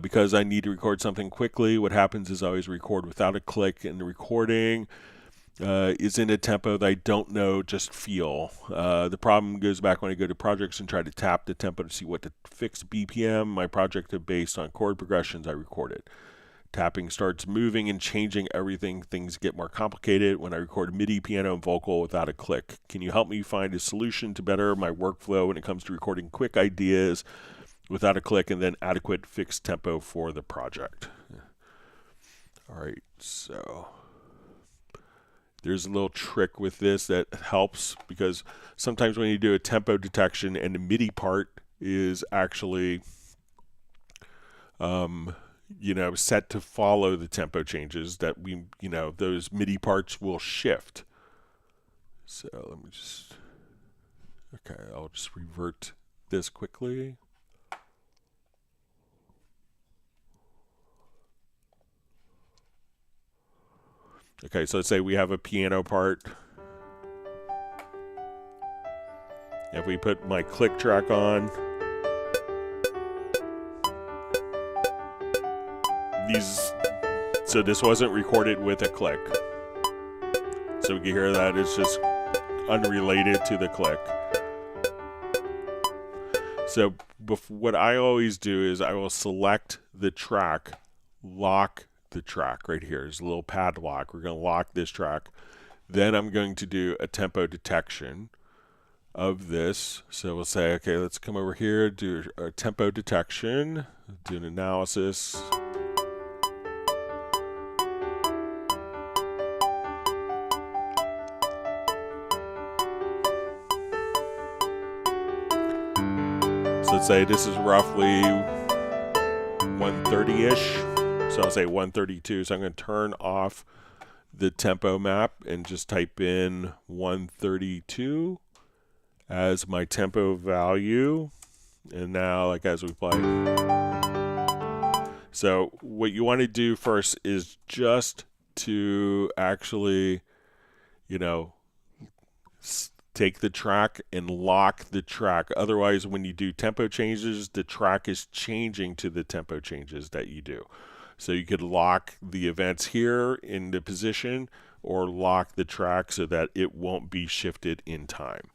[SPEAKER 1] Because I need to record something quickly, what happens is I always record without a click, and the recording is in a tempo that I don't know, just feel. The problem goes back when I go to projects and try to tap the tempo to see what the fixed BPM my project is based on chord progressions I recorded. Tapping starts moving and changing everything. Things get more complicated when I record MIDI piano and vocal without a click. Can you help me find a solution to better my workflow when it comes to recording quick ideas without a click and then adequate fixed tempo for the project? All right, so there's a little trick with this that helps, because sometimes when you do a tempo detection and the MIDI part is actually set to follow the tempo changes, that those MIDI parts will shift. So let me just, okay, I'll just revert this quickly. Okay, so let's say we have a piano part. If we put my click track on, so this wasn't recorded with a click. So we can hear that it's just unrelated to the click. So what I always do is I will select the track, lock the track right here. There's a little pad lock. We're going to lock this track. Then I'm going to do a tempo detection of this. So we'll say, okay, let's come over here, do a tempo detection, do an analysis. So let's say this is roughly 130-ish. So I'll say 132. So I'm going to turn off the tempo map and just type in 132 as my tempo value. And now, like, as we play. So what you want to do first is just to actually, take the track and lock the track. Otherwise, when you do tempo changes, the track is changing to the tempo changes that you do. So you could lock the events here in the position, or lock the track so that it won't be shifted in time.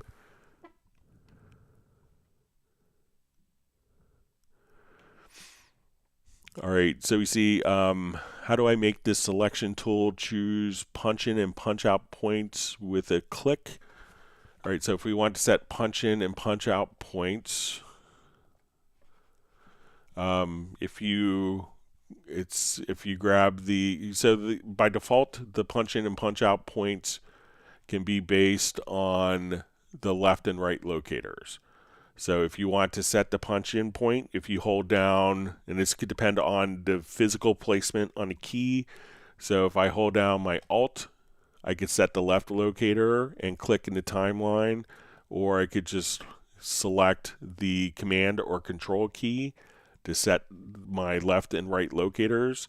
[SPEAKER 1] All right, so we see how do I make this selection tool choose punch in and punch out points with a click. All right, so if we want to set punch in and punch out points, if you grab by default, the punch in and punch out points can be based on the left and right locators. So if you want to set the punch in point, if you hold down, and this could depend on the physical placement on the key. So if I hold down my Alt, I could set the left locator and click in the timeline, or I could just select the command or control key to set my left and right locators.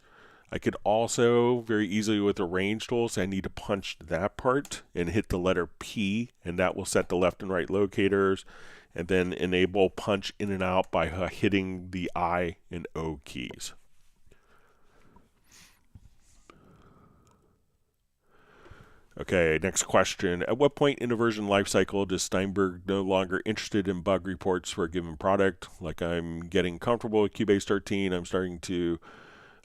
[SPEAKER 1] I could also very easily with the range tool, so I need to punch that part and hit the letter P, and that will set the left and right locators, and then enable punch in and out by hitting the I and O keys. Okay, next question. At what point in the version lifecycle does Steinberg no longer interested in bug reports for a given product? Like, I'm getting comfortable with Cubase 13. I'm starting to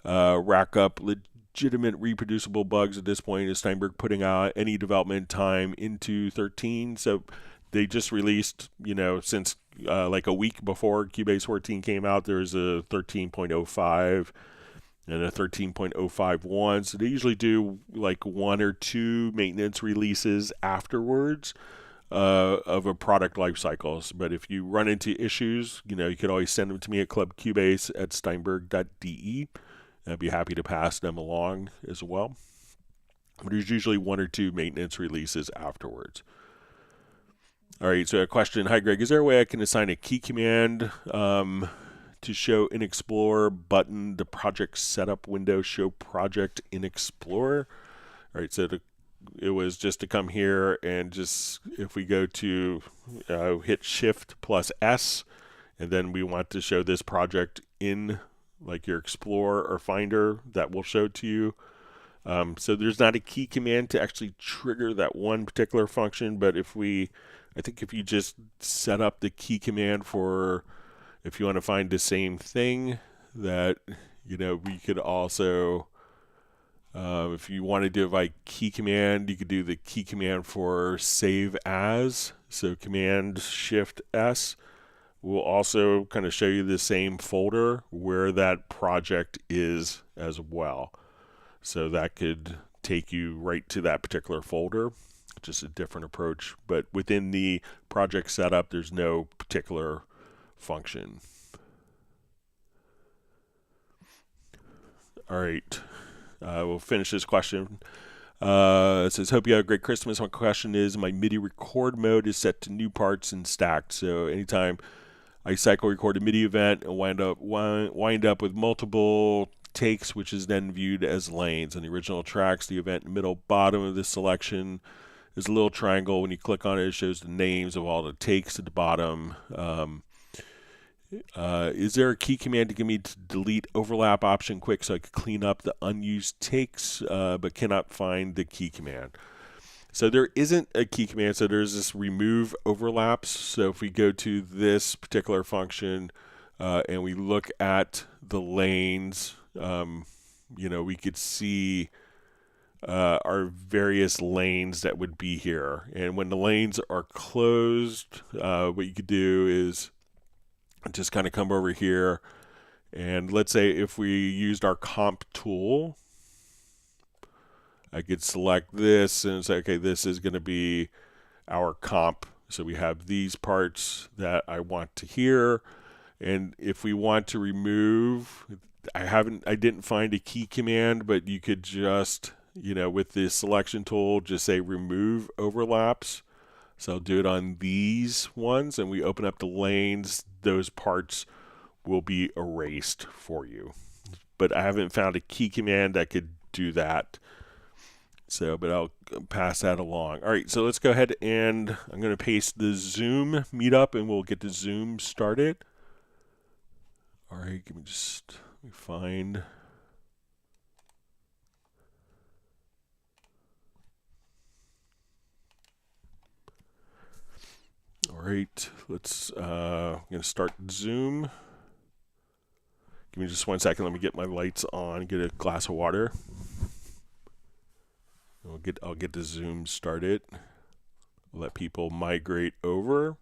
[SPEAKER 1] rack up legitimate reproducible bugs at this point. Is Steinberg putting out any development time into 13? So they just released, since like a week before Cubase 14 came out, there's a 13.05 and a 13.051. So they usually do like 1 or 2 maintenance releases afterwards of a product life cycles. But if you run into issues, you could always send them to me at clubcubase@steinberg.de. I'd be happy to pass them along as well. But there's usually 1 or 2 maintenance releases afterwards. All right, so a question. Hi, Greg. Is there a way I can assign a key command to show in Explorer button the project setup window, show project in Explorer? All right, so it was just to come here and just, if we go to hit Shift plus S, and then we want to show this project in like your Explorer or Finder, that will show to you. So there's not a key command to actually trigger that one particular function, but I think if you just set up the key command for, if you want to find the same thing, that, we could also, if you want to do by key command, you could do the key command for save as. So Command Shift S will also kind of show you the same folder where that project is as well. So that could take you right to that particular folder. Just a different approach. But within the project setup, there's no particular function. All right, we'll finish this question. It says, hope you have a great Christmas. My question is, my MIDI record mode is set to new parts and stacked. So anytime I cycle record a MIDI event and wind up with multiple takes, which is then viewed as lanes. On the original tracks, the event in the middle bottom of this selection is a little triangle. When you click on it, it shows the names of all the takes at the bottom. Is there a key command to give me to delete overlap option quick so I could clean up the unused takes, but cannot find the key command? So there isn't a key command. So there's this remove overlaps. So if we go to this particular function and we look at the lanes, we could see our various lanes that would be here. And when the lanes are closed, what you could do is just kind of come over here, and let's say if we used our comp tool, I could select this and say, okay, this is going to be our comp. So we have these parts that I want to hear, and if we want to remove, I didn't find a key command, but you could just, with the selection tool, just say remove overlaps. So I'll do it on these ones, and we open up the lanes. Those parts will be erased for you. But I haven't found a key command that could do that. So, but I'll pass that along. All right, so let's go ahead and I'm going to paste the Zoom meetup, and we'll get the Zoom started. All right, let me find. All right, I'm going to start Zoom. Give me just 1 second. Let me get my lights on, get a glass of water. I'll get the Zoom started. Let people migrate over.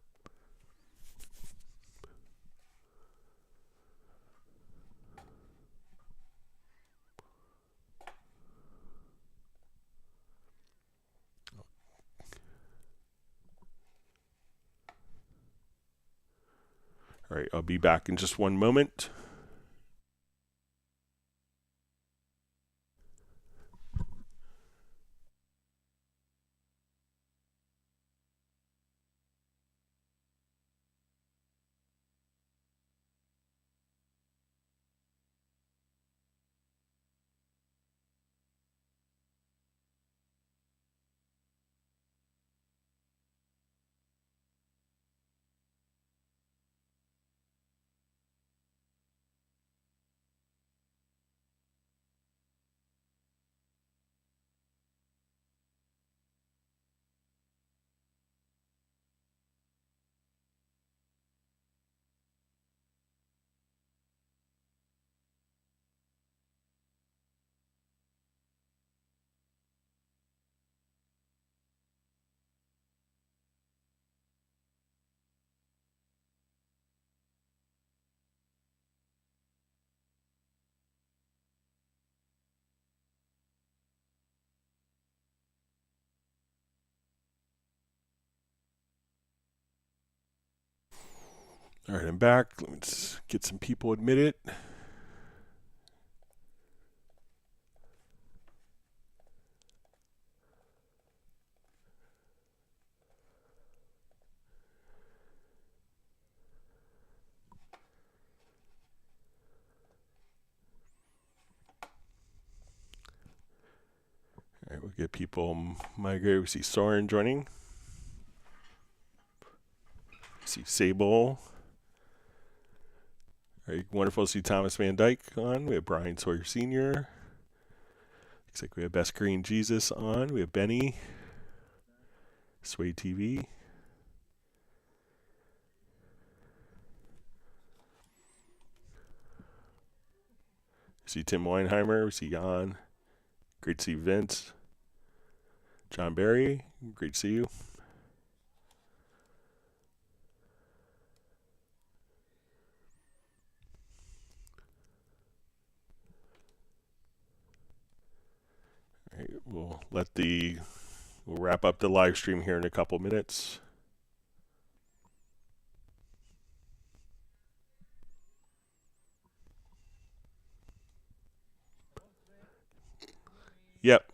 [SPEAKER 1] All right, I'll be back in just 1 moment. All right, I'm back. Let's get some people admitted. All right, we'll get people migrate. We see Soren joining. We see Sable. All right, wonderful to see Thomas Van Dyke on. We have Brian Sawyer Sr. Looks like we have Best Green Jesus on. We have Benny. Sway TV. We see Tim Weinheimer. We see Jan. Great to see Vince. John Barry. Great to see you. All right, we'll wrap up the live stream here in a couple minutes. Yep.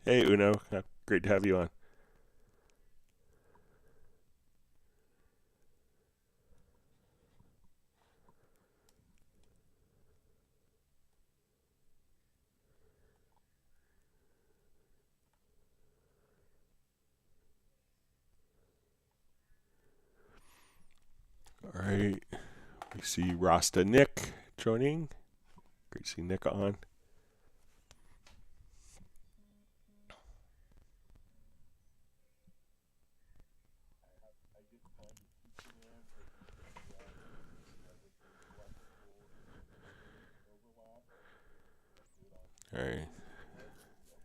[SPEAKER 1] Hey, Uno. Great to have you on. All right. We see Rasta Nick joining. Great to see Nick on. All right.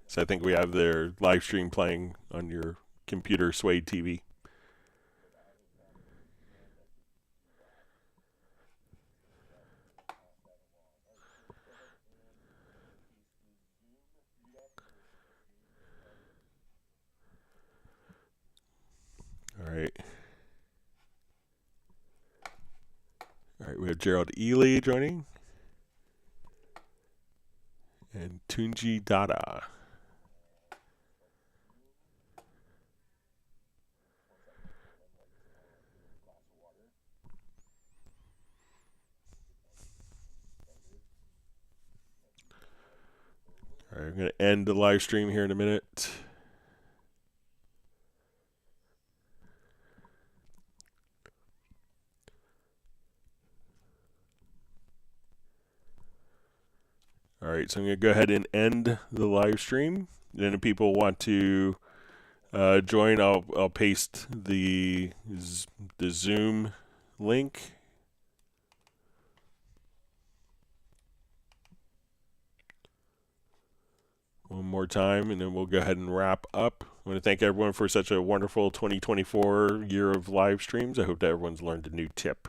[SPEAKER 1] So I think we have their live stream playing on your computer, Sway TV. All right. All right, we have Gerald Ely joining. And Tunji Dada. All right, I'm going to end the live stream here in a minute. All right, so I'm going to go ahead and end the live stream. Then if people want to join, I'll paste the Zoom link. One more time, and then we'll go ahead and wrap up. I want to thank everyone for such a wonderful 2024 year of live streams. I hope that everyone's learned a new tip.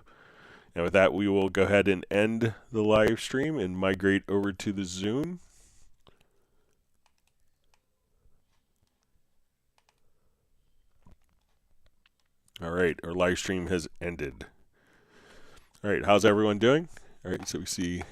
[SPEAKER 1] And with that, we will go ahead and end the live stream and migrate over to the Zoom. All right, our live stream has ended. All right, how's everyone doing? All right, so we see